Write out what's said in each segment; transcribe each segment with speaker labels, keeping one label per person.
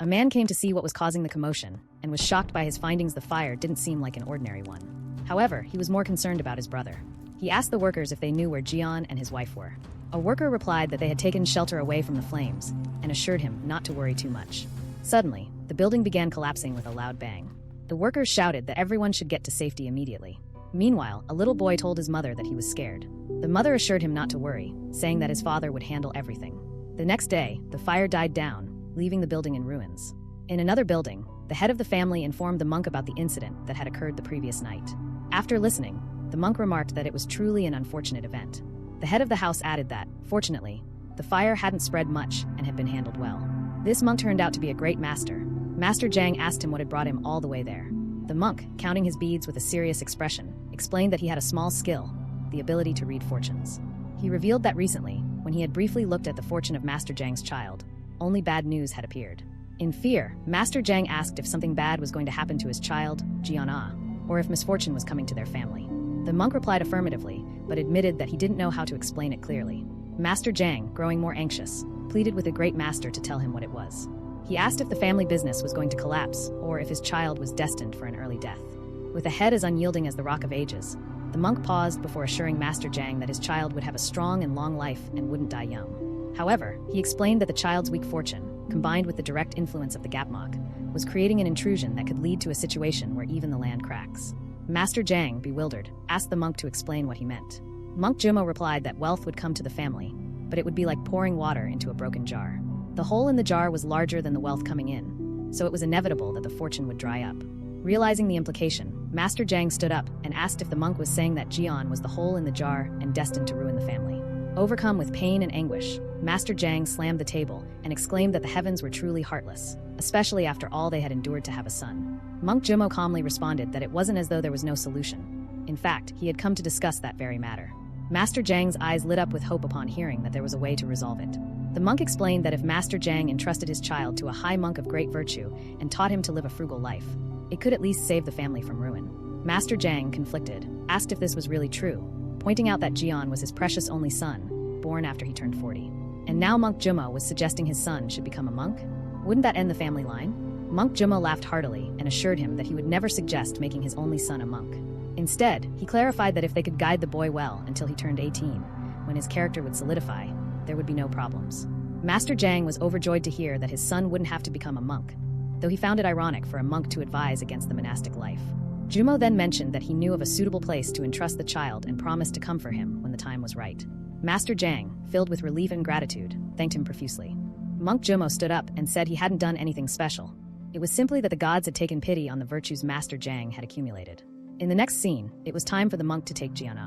Speaker 1: A man came to see what was causing the commotion, and was shocked by his findings. The fire didn't seem like an ordinary one. However, he was more concerned about his brother. He asked the workers if they knew where Gian and his wife were. A worker replied that they had taken shelter away from the flames, and assured him not to worry too much. Suddenly, the building began collapsing with a loud bang. The workers shouted that everyone should get to safety immediately. Meanwhile, a little boy told his mother that he was scared. The mother assured him not to worry, saying that his father would handle everything. The next day, the fire died down, leaving the building in ruins. In another building, the head of the family informed the monk about the incident that had occurred the previous night. After listening, the monk remarked that it was truly an unfortunate event. The head of the house added that, fortunately, the fire hadn't spread much and had been handled well. This monk turned out to be a great master. Master Zhang asked him what had brought him all the way there. The monk, counting his beads with a serious expression, explained that he had a small skill, the ability to read fortunes. He revealed that recently, when he had briefly looked at the fortune of Master Zhang's child, only bad news had appeared. In fear, Master Zhang asked if something bad was going to happen to his child, Gian, or if misfortune was coming to their family. The monk replied affirmatively, but admitted that he didn't know how to explain it clearly. Master Zhang, growing more anxious, pleaded with the great master to tell him what it was. He asked if the family business was going to collapse, or if his child was destined for an early death. With a head as unyielding as the Rock of Ages, the monk paused before assuring Master Zhang that his child would have a strong and long life and wouldn't die young. However, he explained that the child's weak fortune, combined with the direct influence of the Gapmok, was creating an intrusion that could lead to a situation where even the land cracks. Master Zhang, bewildered, asked the monk to explain what he meant. Monk Jumong replied that wealth would come to the family, but it would be like pouring water into a broken jar. The hole in the jar was larger than the wealth coming in, so it was inevitable that the fortune would dry up. Realizing the implication, Master Zhang stood up and asked if the monk was saying that Gian was the hole in the jar and destined to ruin the family. Overcome with pain and anguish, Master Zhang slammed the table and exclaimed that the heavens were truly heartless, especially after all they had endured to have a son. Monk Jumong calmly responded that it wasn't as though there was no solution. In fact, he had come to discuss that very matter. Master Zhang's eyes lit up with hope upon hearing that there was a way to resolve it. The monk explained that if Master Zhang entrusted his child to a high monk of great virtue and taught him to live a frugal life, it could at least save the family from ruin. Master Zhang, conflicted, asked if this was really true, pointing out that Gian was his precious only son, born after he turned 40. And now Monk Jumong was suggesting his son should become a monk? Wouldn't that end the family line? Monk Jumong laughed heartily and assured him that he would never suggest making his only son a monk. Instead, he clarified that if they could guide the boy well until he turned 18, when his character would solidify, there would be no problems. Master Zhang was overjoyed to hear that his son wouldn't have to become a monk, though he found it ironic for a monk to advise against the monastic life. Jumong then mentioned that he knew of a suitable place to entrust the child and promised to come for him when the time was right. Master Zhang, filled with relief and gratitude, thanked him profusely. Monk Jumong stood up and said he hadn't done anything special. It was simply that the gods had taken pity on the virtues Master Zhang had accumulated. In the next scene, it was time for the monk to take Gian.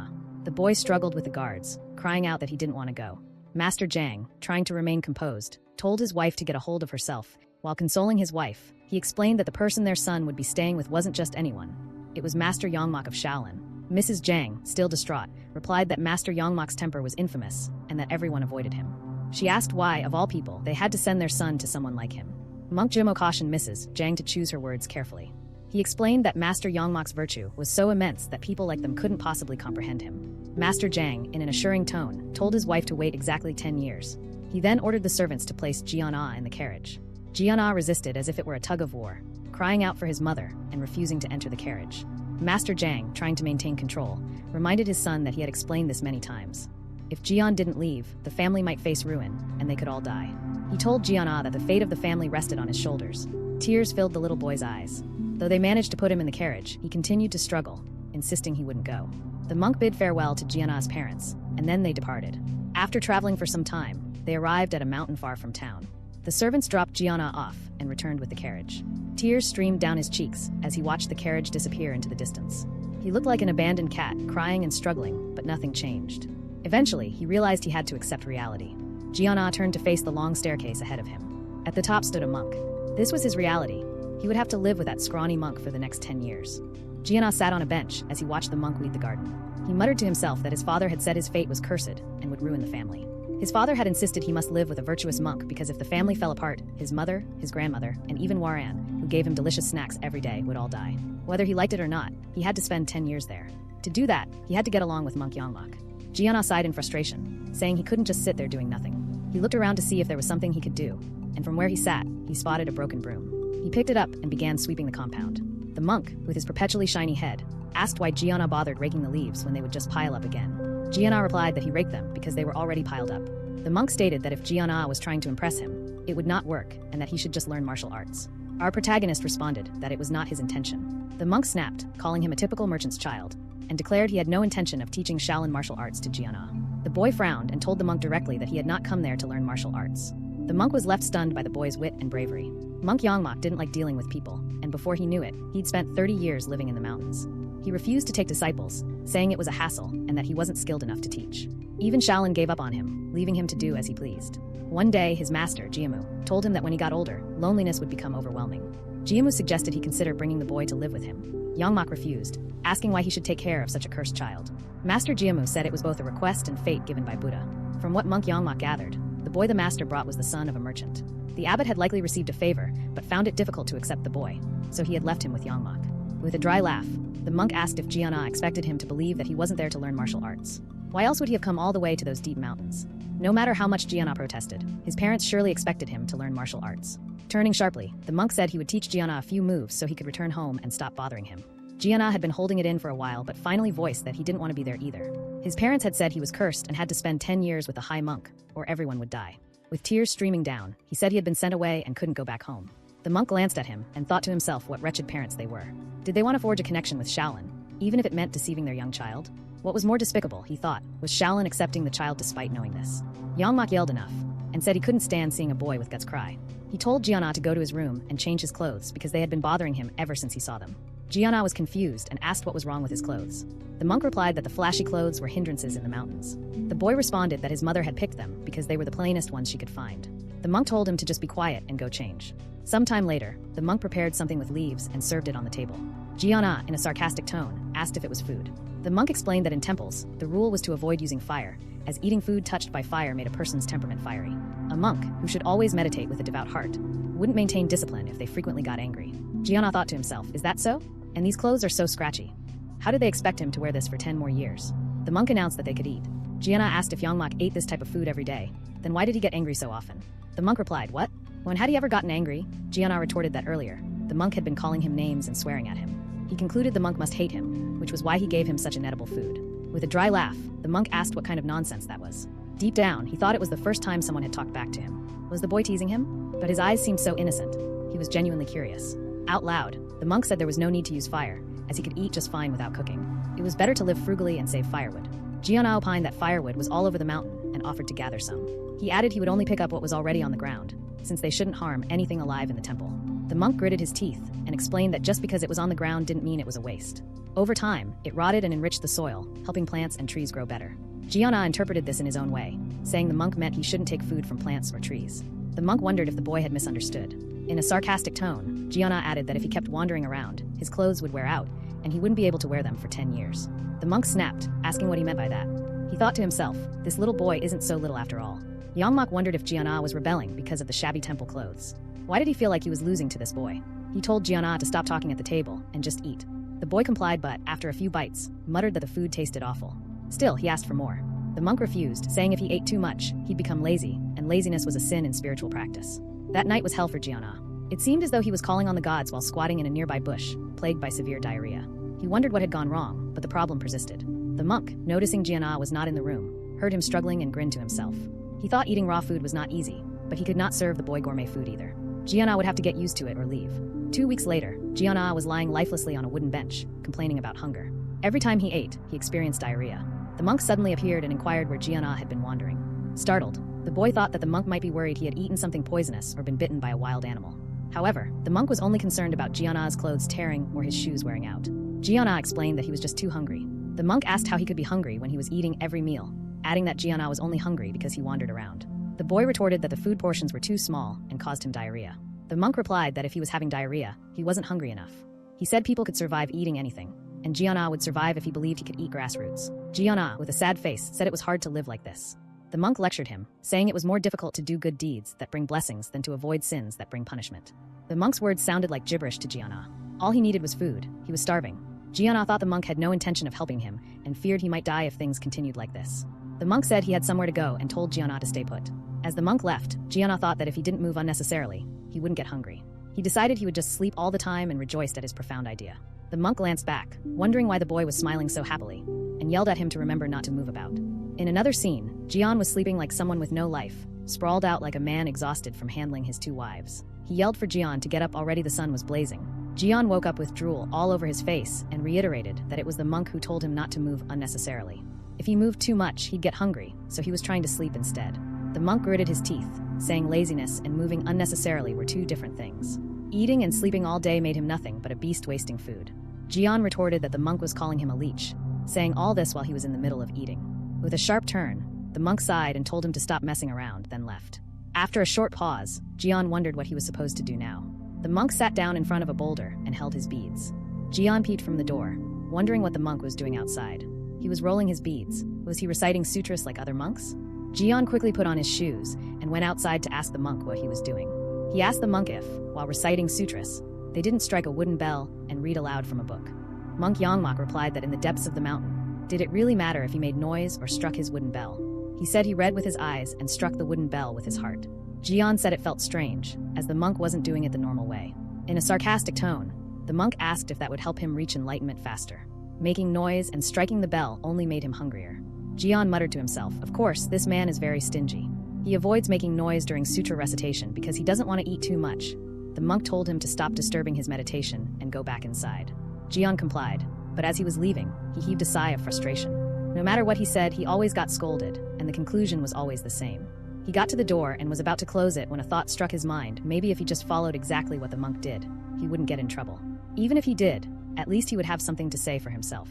Speaker 1: The boy struggled with the guards, crying out that he didn't want to go. Master Zhang, trying to remain composed, told his wife to get a hold of herself. While consoling his wife, he explained that the person their son would be staying with wasn't just anyone. It was Master Yangmok of Shaolin. Mrs. Zhang, still distraught, replied that Master Yangmok's temper was infamous and that everyone avoided him. She asked why, of all people, they had to send their son to someone like him. Monk Jumong cautioned Mrs. Zhang to choose her words carefully. He explained that Master Yangmok's virtue was so immense that people like them couldn't possibly comprehend him. Master Zhang, in an assuring tone, told his wife to wait exactly 10 years. He then ordered the servants to place Gian in the carriage. Gian resisted as if it were a tug of war, crying out for his mother and refusing to enter the carriage. Master Zhang, trying to maintain control, reminded his son that he had explained this many times. If Gian didn't leave, the family might face ruin, and they could all die. He told Gian that the fate of the family rested on his shoulders. Tears filled the little boy's eyes. Though they managed to put him in the carriage, he continued to struggle, insisting he wouldn't go. The monk bid farewell to Gianna's parents, and then they departed. After traveling for some time, they arrived at a mountain far from town. The servants dropped Gianna off and returned with the carriage. Tears streamed down his cheeks as he watched the carriage disappear into the distance. He looked like an abandoned cat, crying and struggling, but nothing changed. Eventually, he realized he had to accept reality. Gianna turned to face the long staircase ahead of him. At the top stood a monk. This was his reality. He would have to live with that scrawny monk for the next 10 years. Gianna sat on a bench as he watched the monk weed the garden. He muttered to himself that his father had said his fate was cursed and would ruin the family. His father had insisted he must live with a virtuous monk because if the family fell apart, his mother, his grandmother, and even Waran, who gave him delicious snacks every day, would all die. Whether he liked it or not, he had to spend 10 years there. To do that, he had to get along with Monk Yangmok. Gianna sighed in frustration, saying he couldn't just sit there doing nothing. He looked around to see if there was something he could do, and from where he sat, he spotted a broken broom. He picked it up and began sweeping the compound. The monk, with his perpetually shiny head, asked why Gian bothered raking the leaves when they would just pile up again. Gian replied that he raked them because they were already piled up. The monk stated that if Gian was trying to impress him, it would not work and that he should just learn martial arts. Our protagonist responded that it was not his intention. The monk snapped, calling him a typical merchant's child, and declared he had no intention of teaching Shaolin martial arts to Gian. The boy frowned and told the monk directly that he had not come there to learn martial arts. The monk was left stunned by the boy's wit and bravery. Monk Yangmok didn't like dealing with people, and before he knew it, he'd spent 30 years living in the mountains. He refused to take disciples, saying it was a hassle and that he wasn't skilled enough to teach. Even Shaolin gave up on him, leaving him to do as he pleased. One day, his master, Jiamu, told him that when he got older, loneliness would become overwhelming. Jiamu suggested he consider bringing the boy to live with him. Yangmok refused, asking why he should take care of such a cursed child. Master Jiamu said it was both a request and fate given by Buddha. From what Monk Yangmok gathered, the boy the master brought was the son of a merchant. The abbot had likely received a favor, but found it difficult to accept the boy, so he had left him with Yangmok. With a dry laugh, the monk asked if Gian expected him to believe that he wasn't there to learn martial arts. Why else would he have come all the way to those deep mountains? No matter how much Gian protested, his parents surely expected him to learn martial arts. Turning sharply, the monk said he would teach Gian a few moves so he could return home and stop bothering him. Gian had been holding it in for a while but finally voiced that he didn't want to be there either. His parents had said he was cursed and had to spend 10 years with a high monk, or everyone would die. With tears streaming down, he said he had been sent away and couldn't go back home. The monk glanced at him and thought to himself what wretched parents they were. Did they want to forge a connection with Shaolin, even if it meant deceiving their young child? What was more despicable, he thought, was Shaolin accepting the child despite knowing this. Yangmok yelled enough, and said he couldn't stand seeing a boy with guts cry. He told Gian to go to his room and change his clothes because they had been bothering him ever since he saw them. Gian was confused and asked what was wrong with his clothes. The monk replied that the flashy clothes were hindrances in the mountains. The boy responded that his mother had picked them because they were the plainest ones she could find. The monk told him to just be quiet and go change. Sometime later, the monk prepared something with leaves and served it on the table. Gian, in a sarcastic tone, asked if it was food. The monk explained that in temples, the rule was to avoid using fire, as eating food touched by fire made a person's temperament fiery. A monk, who should always meditate with a devout heart, wouldn't maintain discipline if they frequently got angry. Gian thought to himself, is that so? And these clothes are so scratchy. How did they expect him to wear this for 10 more years? The monk announced that they could eat. Gian asked if Yangmok ate this type of food every day. Then why did he get angry so often? The monk replied, what? When had he ever gotten angry? Gian retorted that earlier, the monk had been calling him names and swearing at him. He concluded the monk must hate him, which was why he gave him such inedible food. With a dry laugh, the monk asked what kind of nonsense that was. Deep down, he thought it was the first time someone had talked back to him. Was the boy teasing him? But his eyes seemed so innocent. He was genuinely curious. Out loud, the monk said there was no need to use fire, as he could eat just fine without cooking. It was better to live frugally and save firewood. Gian opined that firewood was all over the mountain and offered to gather some. He added he would only pick up what was already on the ground, since they shouldn't harm anything alive in the temple. The monk gritted his teeth and explained that just because it was on the ground didn't mean it was a waste. Over time, it rotted and enriched the soil, helping plants and trees grow better. Gian interpreted this in his own way, saying the monk meant he shouldn't take food from plants or trees. The monk wondered if the boy had misunderstood. In a sarcastic tone, Gian added that if he kept wandering around, his clothes would wear out, and he wouldn't be able to wear them for 10 years. The monk snapped, asking what he meant by that. He thought to himself, this little boy isn't so little after all. Yangmok wondered if Gian was rebelling because of the shabby temple clothes. Why did he feel like he was losing to this boy? He told Gian to stop talking at the table and just eat. The boy complied but, after a few bites, muttered that the food tasted awful. Still, he asked for more. The monk refused, saying if he ate too much, he'd become lazy, and laziness was a sin in spiritual practice. That night was hell for Gian. It seemed as though he was calling on the gods while squatting in a nearby bush, plagued by severe diarrhea. He wondered what had gone wrong, but the problem persisted. The monk, noticing Gian was not in the room, heard him struggling and grinned to himself. He thought eating raw food was not easy, but he could not serve the boy gourmet food either. Gian would have to get used to it or leave. 2 weeks later, Gian was lying lifelessly on a wooden bench, complaining about hunger. Every time he ate, he experienced diarrhea. The monk suddenly appeared and inquired where Gian had been wandering. Startled, the boy thought that the monk might be worried he had eaten something poisonous or been bitten by a wild animal. However, the monk was only concerned about Gian's clothes tearing or his shoes wearing out. Gian explained that he was just too hungry. The monk asked how he could be hungry when he was eating every meal, adding that Gian was only hungry because he wandered around. The boy retorted that the food portions were too small and caused him diarrhea. The monk replied that if he was having diarrhea, he wasn't hungry enough. He said people could survive eating anything, and Gian would survive if he believed he could eat grass roots. Gian, with a sad face, said it was hard to live like this. The monk lectured him, saying it was more difficult to do good deeds that bring blessings than to avoid sins that bring punishment. The monk's words sounded like gibberish to Gian. All he needed was food. He was starving. Gian thought the monk had no intention of helping him and feared he might die if things continued like this. The monk said he had somewhere to go and told Gian to stay put. As the monk left, Gian thought that if he didn't move unnecessarily, he wouldn't get hungry. He decided he would just sleep all the time and rejoiced at his profound idea. The monk glanced back, wondering why the boy was smiling so happily, and yelled at him to remember not to move about. In another scene, Gian was sleeping like someone with no life, sprawled out like a man exhausted from handling his 2 wives. He yelled for Gian to get up already. The sun was blazing. Gian woke up with drool all over his face and reiterated that it was the monk who told him not to move unnecessarily. If he moved too much, he'd get hungry, so he was trying to sleep instead. The monk gritted his teeth, saying laziness and moving unnecessarily were 2 different things. Eating and sleeping all day made him nothing but a beast wasting food. Gian retorted that the monk was calling him a leech, saying all this while he was in the middle of eating. With a sharp turn, the monk sighed and told him to stop messing around, then left. After a short pause, Gian wondered what he was supposed to do now. The monk sat down in front of a boulder and held his beads. Gian peeped from the door, wondering what the monk was doing outside. He was rolling his beads. Was he reciting sutras like other monks? Gian quickly put on his shoes and went outside to ask the monk what he was doing. He asked the monk if, while reciting sutras, they didn't strike a wooden bell and read aloud from a book. Monk Yangmok replied that in the depths of the mountain, did it really matter if he made noise or struck his wooden bell? He said he read with his eyes and struck the wooden bell with his heart. Gian said it felt strange, as the monk wasn't doing it the normal way. In a sarcastic tone, the monk asked if that would help him reach enlightenment faster. Making noise and striking the bell only made him hungrier. Gian muttered to himself, of course, this man is very stingy. He avoids making noise during sutra recitation because he doesn't want to eat too much. The monk told him to stop disturbing his meditation and go back inside. Gian complied, but as he was leaving, he heaved a sigh of frustration. No matter what he said, he always got scolded, and the conclusion was always the same. He got to the door and was about to close it when a thought struck his mind. Maybe if he just followed exactly what the monk did, he wouldn't get in trouble. Even if he did, at least he would have something to say for himself.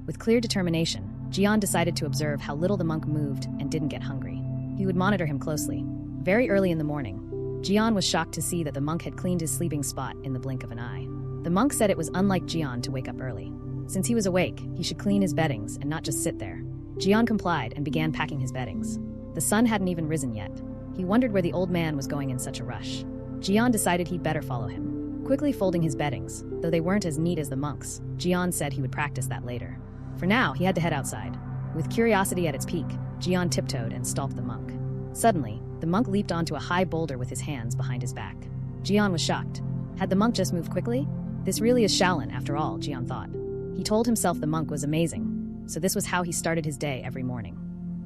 Speaker 1: With clear determination, Gian decided to observe how little the monk moved and didn't get hungry. He would monitor him closely. Very early in the morning, Gian was shocked to see that the monk had cleaned his sleeping spot in the blink of an eye. The monk said it was unlike Gian to wake up early. Since he was awake, he should clean his beddings and not just sit there. Gian complied and began packing his beddings. The sun hadn't even risen yet. He wondered where the old man was going in such a rush. Gian decided he'd better follow him. Quickly folding his beddings, though they weren't as neat as the monk's, Gian said he would practice that later. For now, he had to head outside. With curiosity at its peak, Gian tiptoed and stalked the monk. Suddenly, the monk leaped onto a high boulder with his hands behind his back. Gian was shocked. Had the monk just moved quickly? This really is Shaolin, after all, Gian thought. He told himself the monk was amazing, so this was how he started his day every morning.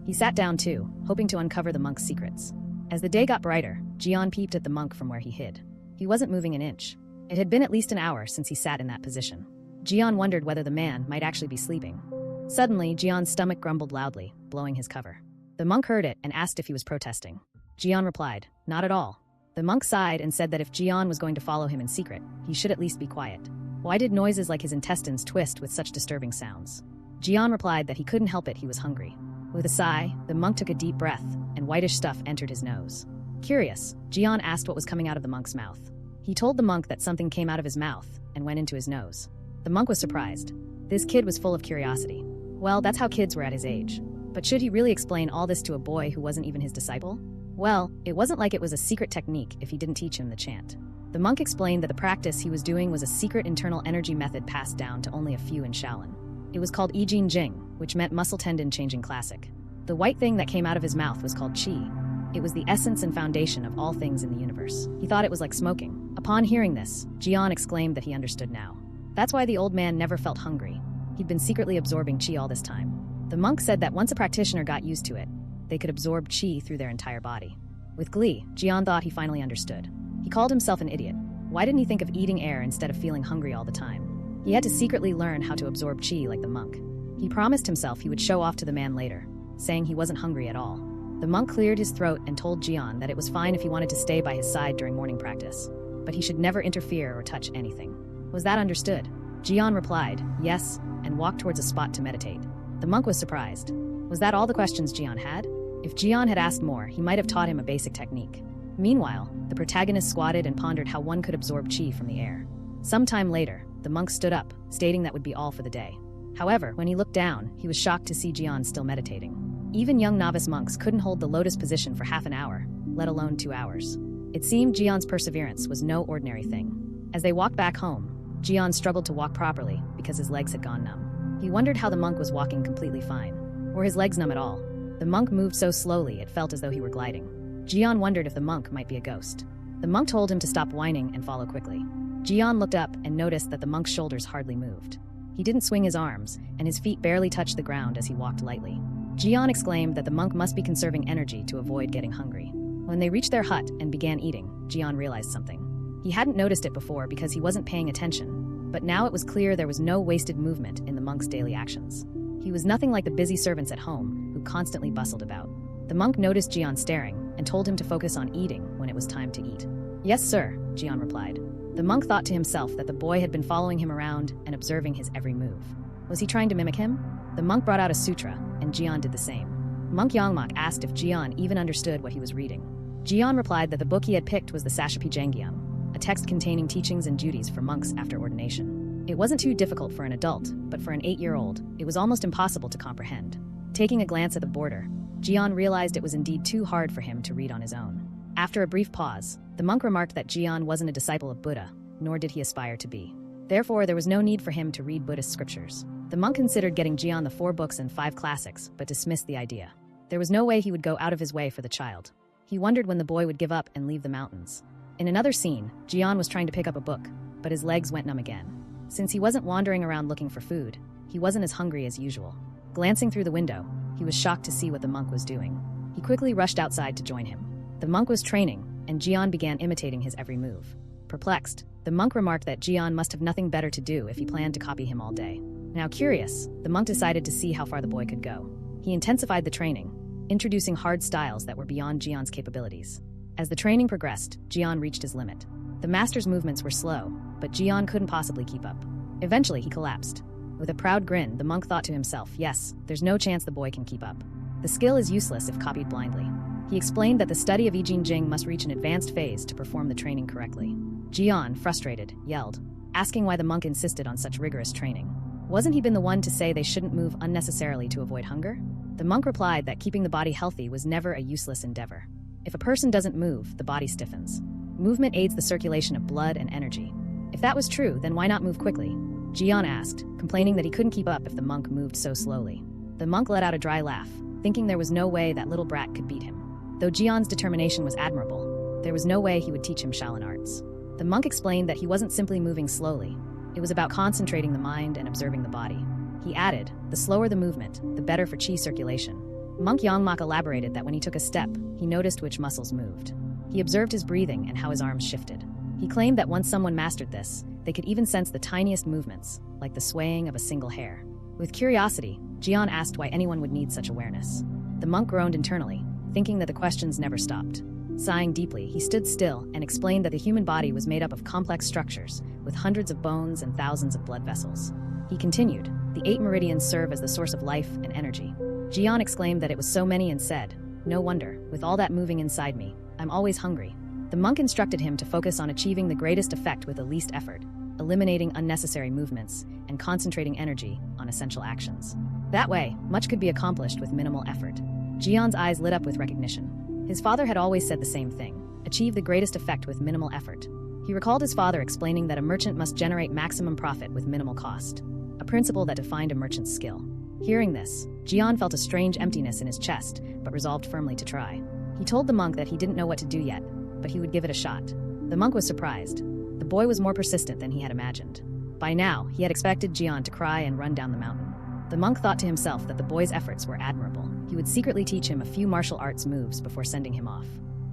Speaker 1: He sat down too, hoping to uncover the monk's secrets. As the day got brighter, Gian peeped at the monk from where he hid. He wasn't moving an inch. It had been at least an hour since he sat in that position. Gian wondered whether the man might actually be sleeping. Suddenly, Gian's stomach grumbled loudly, blowing his cover. The monk heard it and asked if he was protesting. Gian replied, not at all. The monk sighed and said that if Gian was going to follow him in secret, he should at least be quiet. Why did noises like his intestines twist with such disturbing sounds? Gian replied that he couldn't help it, he was hungry. With a sigh, the monk took a deep breath, and whitish stuff entered his nose. Curious, Gian asked what was coming out of the monk's mouth. He told the monk that something came out of his mouth and went into his nose. The monk was surprised. This kid was full of curiosity. Well, that's how kids were at his age. But should he really explain all this to a boy who wasn't even his disciple? Well, it wasn't like it was a secret technique if he didn't teach him the chant. The monk explained that the practice he was doing was a secret internal energy method passed down to only a few in Shaolin. It was called Ijin Jing, which meant muscle tendon changing classic. The white thing that came out of his mouth was called qi. It was the essence and foundation of all things in the universe. He thought it was like smoking. Upon hearing this, Gian exclaimed that he understood now. That's why the old man never felt hungry. He'd been secretly absorbing qi all this time. The monk said that once a practitioner got used to it, they could absorb qi through their entire body. With glee, Gian thought he finally understood. He called himself an idiot. Why didn't he think of eating air instead of feeling hungry all the time? He had to secretly learn how to absorb qi like the monk. He promised himself he would show off to the man later, saying he wasn't hungry at all. The monk cleared his throat and told Gian that it was fine if he wanted to stay by his side during morning practice, but he should never interfere or touch anything. Was that understood? Gian replied, yes, and walked towards a spot to meditate. The monk was surprised. Was that all the questions Gian had? If Gian had asked more, he might have taught him a basic technique. Meanwhile, the protagonist squatted and pondered how one could absorb qi from the air. Sometime later, the monk stood up, stating that would be all for the day. However, when he looked down, he was shocked to see Gian still meditating. Even young novice monks couldn't hold the lotus position for half an hour, let alone 2 hours. It seemed Gian's perseverance was no ordinary thing. As they walked back home, Gian struggled to walk properly because his legs had gone numb. He wondered how the monk was walking completely fine. Were his legs numb at all? The monk moved so slowly it felt as though he were gliding. Gian wondered if the monk might be a ghost. The monk told him to stop whining and follow quickly. Gian looked up and noticed that the monk's shoulders hardly moved. He didn't swing his arms, and his feet barely touched the ground as he walked lightly. Gian exclaimed that the monk must be conserving energy to avoid getting hungry. When they reached their hut and began eating, Gian realized something. He hadn't noticed it before because he wasn't paying attention, but now it was clear there was no wasted movement in the monk's daily actions. He was nothing like the busy servants at home who constantly bustled about. The monk noticed Gian staring and told him to focus on eating when it was time to eat. "Yes, sir," Gian replied. The monk thought to himself that the boy had been following him around and observing his every move. Was he trying to mimic him? The monk brought out a sutra, and Gian did the same. Monk Yangmok asked if Gian even understood what he was reading. Gian replied that the book he had picked was the Jangyang, a text containing teachings and duties for monks after ordination. It wasn't too difficult for an adult, but for an 8-year-old, it was almost impossible to comprehend. Taking a glance at the border, Gian realized it was indeed too hard for him to read on his own. After a brief pause, the monk remarked that Gian wasn't a disciple of Buddha, nor did he aspire to be. Therefore, there was no need for him to read Buddhist scriptures. The monk considered getting Gian the 4 books and 5 classics, but dismissed the idea. There was no way he would go out of his way for the child. He wondered when the boy would give up and leave the mountains. In another scene, Gian was trying to pick up a book, but his legs went numb again. Since he wasn't wandering around looking for food, he wasn't as hungry as usual. Glancing through the window, he was shocked to see what the monk was doing. He quickly rushed outside to join him. The monk was training, and Gian began imitating his every move. Perplexed, the monk remarked that Gian must have nothing better to do if he planned to copy him all day. Now curious, the monk decided to see how far the boy could go. He intensified the training, introducing hard styles that were beyond Gian's capabilities. As the training progressed, Gian reached his limit. The master's movements were slow, but Gian couldn't possibly keep up. Eventually, he collapsed. With a proud grin, the monk thought to himself, yes, there's no chance the boy can keep up. The skill is useless if copied blindly. He explained that the study of I Jing must reach an advanced phase to perform the training correctly. Gian, frustrated, yelled, asking why the monk insisted on such rigorous training. Wasn't he been the one to say they shouldn't move unnecessarily to avoid hunger? The monk replied that keeping the body healthy was never a useless endeavor. If a person doesn't move, the body stiffens. Movement aids the circulation of blood and energy. If that was true, then why not move quickly? Gian asked, complaining that he couldn't keep up if the monk moved so slowly. The monk let out a dry laugh, thinking there was no way that little brat could beat him. Though Gian's determination was admirable, there was no way he would teach him Shaolin arts. The monk explained that he wasn't simply moving slowly. It was about concentrating the mind and observing the body. He added, the slower the movement, the better for qi circulation. Monk Yangmok elaborated that when he took a step, he noticed which muscles moved. He observed his breathing and how his arms shifted. He claimed that once someone mastered this, they could even sense the tiniest movements, like the swaying of a single hair. With curiosity, Gian asked why anyone would need such awareness. The monk groaned internally, thinking that the questions never stopped. Sighing deeply, he stood still and explained that the human body was made up of complex structures, with hundreds of bones and thousands of blood vessels. He continued, the 8 meridians serve as the source of life and energy. Gian exclaimed that it was so many and said, no wonder, with all that moving inside me, I'm always hungry. The monk instructed him to focus on achieving the greatest effect with the least effort, eliminating unnecessary movements, and concentrating energy on essential actions. That way, much could be accomplished with minimal effort. Gian's eyes lit up with recognition. His father had always said the same thing, achieve the greatest effect with minimal effort. He recalled his father explaining that a merchant must generate maximum profit with minimal cost, a principle that defined a merchant's skill. Hearing this, Gian felt a strange emptiness in his chest, but resolved firmly to try. He told the monk that he didn't know what to do yet, but he would give it a shot. The monk was surprised. The boy was more persistent than he had imagined. By now, he had expected Gian to cry and run down the mountain. The monk thought to himself that the boy's efforts were admirable. He would secretly teach him a few martial arts moves before sending him off.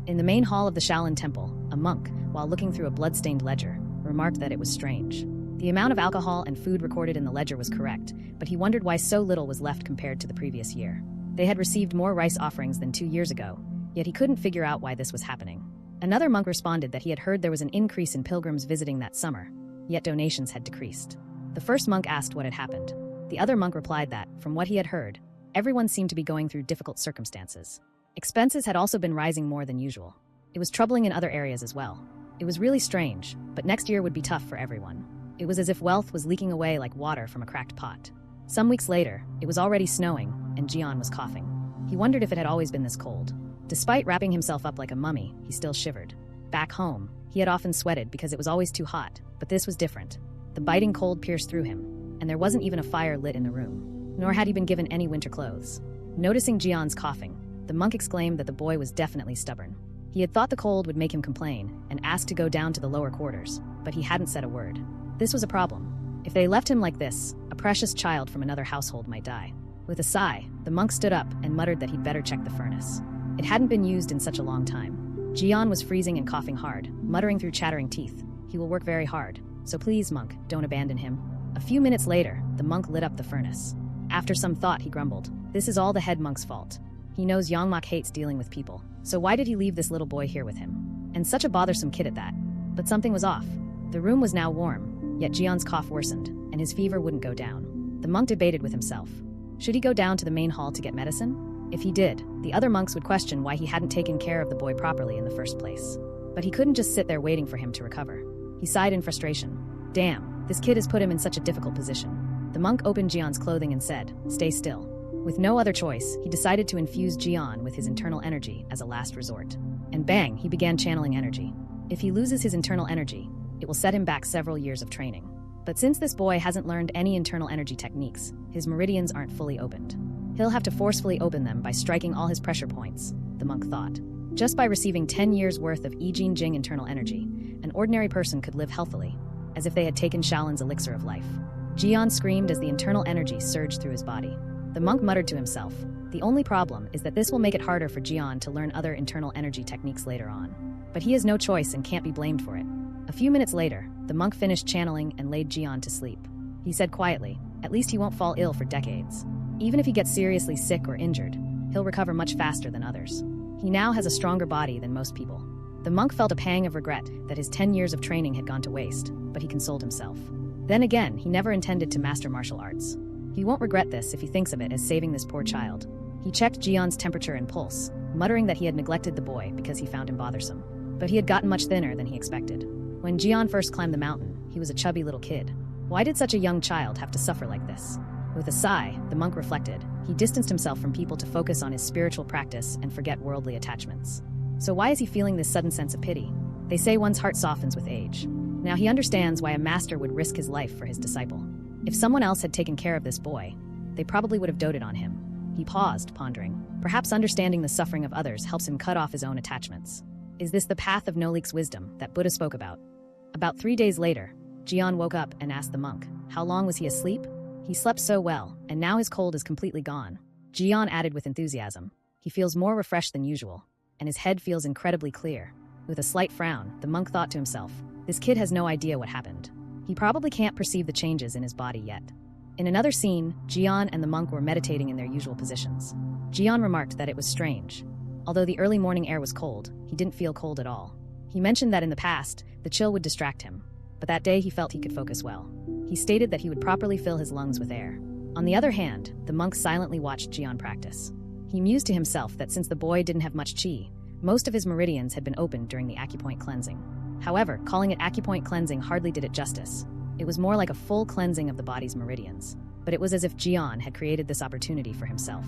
Speaker 1: In the main hall of the Shaolin temple, a monk, while looking through a blood-stained ledger, remarked that it was strange. The amount of alcohol and food recorded in the ledger was correct, but he wondered why so little was left compared to the previous year. They had received more rice offerings than 2 years ago, yet he couldn't figure out why this was happening. Another monk responded that he had heard there was an increase in pilgrims visiting that summer, yet donations had decreased. The first monk asked what had happened. The other monk replied that, from what he had heard, everyone seemed to be going through difficult circumstances. Expenses had also been rising more than usual. It was troubling in other areas as well. It was really strange, but next year would be tough for everyone. It was as if wealth was leaking away like water from a cracked pot. Some weeks later, it was already snowing, and Gian was coughing. He wondered if it had always been this cold. Despite wrapping himself up like a mummy, he still shivered. Back home, he had often sweated because it was always too hot, but this was different. The biting cold pierced through him, and there wasn't even a fire lit in the room. Nor had he been given any winter clothes. Noticing Gian's coughing, the monk exclaimed that the boy was definitely stubborn. He had thought the cold would make him complain and ask to go down to the lower quarters, but he hadn't said a word. This was a problem. If they left him like this, a precious child from another household might die. With a sigh, the monk stood up and muttered that he'd better check the furnace. It hadn't been used in such a long time. Gian was freezing and coughing hard, muttering through chattering teeth. He will work very hard, so please, monk, don't abandon him. A few minutes later, the monk lit up the furnace. After some thought, he grumbled, "This is all the head monk's fault. He knows Yangmok hates dealing with people, so why did he leave this little boy here with him? And such a bothersome kid at that." But something was off. The room was now warm, yet Gian's cough worsened, and his fever wouldn't go down. The monk debated with himself. Should he go down to the main hall to get medicine? If he did, the other monks would question why he hadn't taken care of the boy properly in the first place. But he couldn't just sit there waiting for him to recover. He sighed in frustration. Damn, this kid has put him in such a difficult position. The monk opened Gian's clothing and said, "Stay still." With no other choice, he decided to infuse Gian with his internal energy as a last resort. And bang, he began channeling energy. If he loses his internal energy, it will set him back several years of training. But since this boy hasn't learned any internal energy techniques, his meridians aren't fully opened. He'll have to forcefully open them by striking all his pressure points, the monk thought. Just by receiving 10 years worth of Jing internal energy, an ordinary person could live healthily, as if they had taken Shaolin's elixir of life. Gian screamed as the internal energy surged through his body. The monk muttered to himself, "The only problem is that this will make it harder for Gian to learn other internal energy techniques later on." But he has no choice and can't be blamed for it. A few minutes later, the monk finished channeling and laid Gian to sleep. He said quietly, "At least he won't fall ill for decades. Even if he gets seriously sick or injured, he'll recover much faster than others. He now has a stronger body than most people." The monk felt a pang of regret that his 10 years of training had gone to waste, but he consoled himself. Then again, he never intended to master martial arts. He won't regret this if he thinks of it as saving this poor child. He checked Gian's temperature and pulse, muttering that he had neglected the boy because he found him bothersome. But he had gotten much thinner than he expected. When Gian first climbed the mountain, he was a chubby little kid. Why did such a young child have to suffer like this? With a sigh, the monk reflected. He distanced himself from people to focus on his spiritual practice and forget worldly attachments. So why is he feeling this sudden sense of pity? They say one's heart softens with age. Now he understands why a master would risk his life for his disciple. If someone else had taken care of this boy, they probably would have doted on him. He paused, pondering. Perhaps understanding the suffering of others helps him cut off his own attachments. Is this the path of no-leaks wisdom that Buddha spoke about? About 3 days later, Gian woke up and asked the monk, how long was he asleep? He slept so well, and now his cold is completely gone. Gian added with enthusiasm. He feels more refreshed than usual, and his head feels incredibly clear. With a slight frown, the monk thought to himself, this kid has no idea what happened. He probably can't perceive the changes in his body yet. In another scene, Gian and the monk were meditating in their usual positions. Gian remarked that it was strange. Although the early morning air was cold, he didn't feel cold at all. He mentioned that in the past, the chill would distract him, but that day he felt he could focus well. He stated that he would properly fill his lungs with air. On the other hand, the monk silently watched Gian practice. He mused to himself that since the boy didn't have much chi, most of his meridians had been opened during the acupoint cleansing. However, calling it acupoint cleansing hardly did it justice. It was more like a full cleansing of the body's meridians, but it was as if Gian had created this opportunity for himself.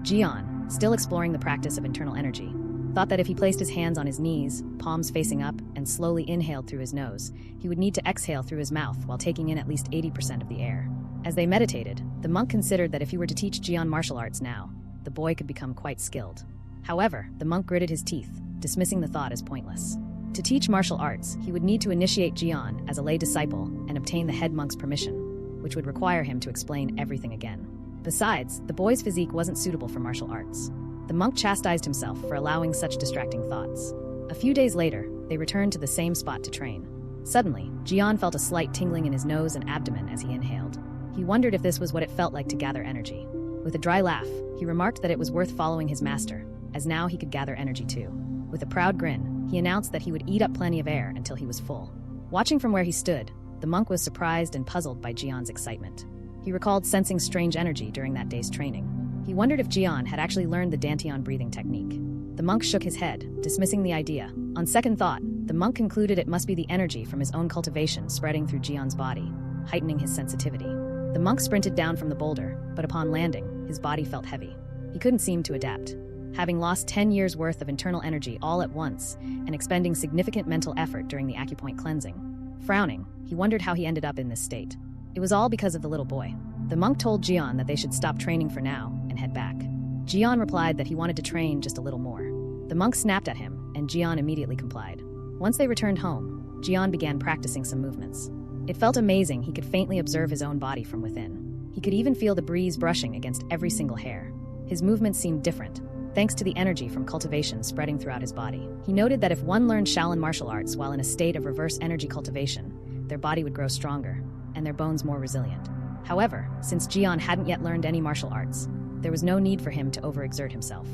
Speaker 1: Gian, still exploring the practice of internal energy, thought that if he placed his hands on his knees, palms facing up, and slowly inhaled through his nose, he would need to exhale through his mouth while taking in at least 80% of the air. As they meditated, the monk considered that if he were to teach Gian martial arts now, the boy could become quite skilled. However, the monk gritted his teeth, dismissing the thought as pointless. To teach martial arts, he would need to initiate Gian as a lay disciple and obtain the head monk's permission, which would require him to explain everything again. Besides, the boy's physique wasn't suitable for martial arts. The monk chastised himself for allowing such distracting thoughts. A few days later, they returned to the same spot to train. Suddenly, Gian felt a slight tingling in his nose and abdomen as he inhaled. He wondered if this was what it felt like to gather energy. With a dry laugh, he remarked that it was worth following his master, as now he could gather energy too. With a proud grin, he announced that he would eat up plenty of air until he was full. Watching from where he stood, the monk was surprised and puzzled by Gian's excitement. He recalled sensing strange energy during that day's training. He wondered if Gian had actually learned the Dantian breathing technique. The monk shook his head, dismissing the idea. On second thought, the monk concluded it must be the energy from his own cultivation spreading through Gian's body, heightening his sensitivity. The monk sprinted down from the boulder, but upon landing, his body felt heavy. He couldn't seem to adapt. Having lost 10 years' worth of internal energy all at once, and expending significant mental effort during the acupoint cleansing. Frowning, he wondered how he ended up in this state. It was all because of the little boy. The monk told Gian that they should stop training for now and head back. Gian replied that he wanted to train just a little more. The monk snapped at him and Gian immediately complied. Once they returned home, Gian began practicing some movements. It felt amazing. He could faintly observe his own body from within. He could even feel the breeze brushing against every single hair. His movements seemed different, thanks to the energy from cultivation spreading throughout his body. He noted that if one learned Shaolin martial arts while in a state of reverse energy cultivation, their body would grow stronger, and their bones more resilient. However, since Gian hadn't yet learned any martial arts, there was no need for him to overexert himself.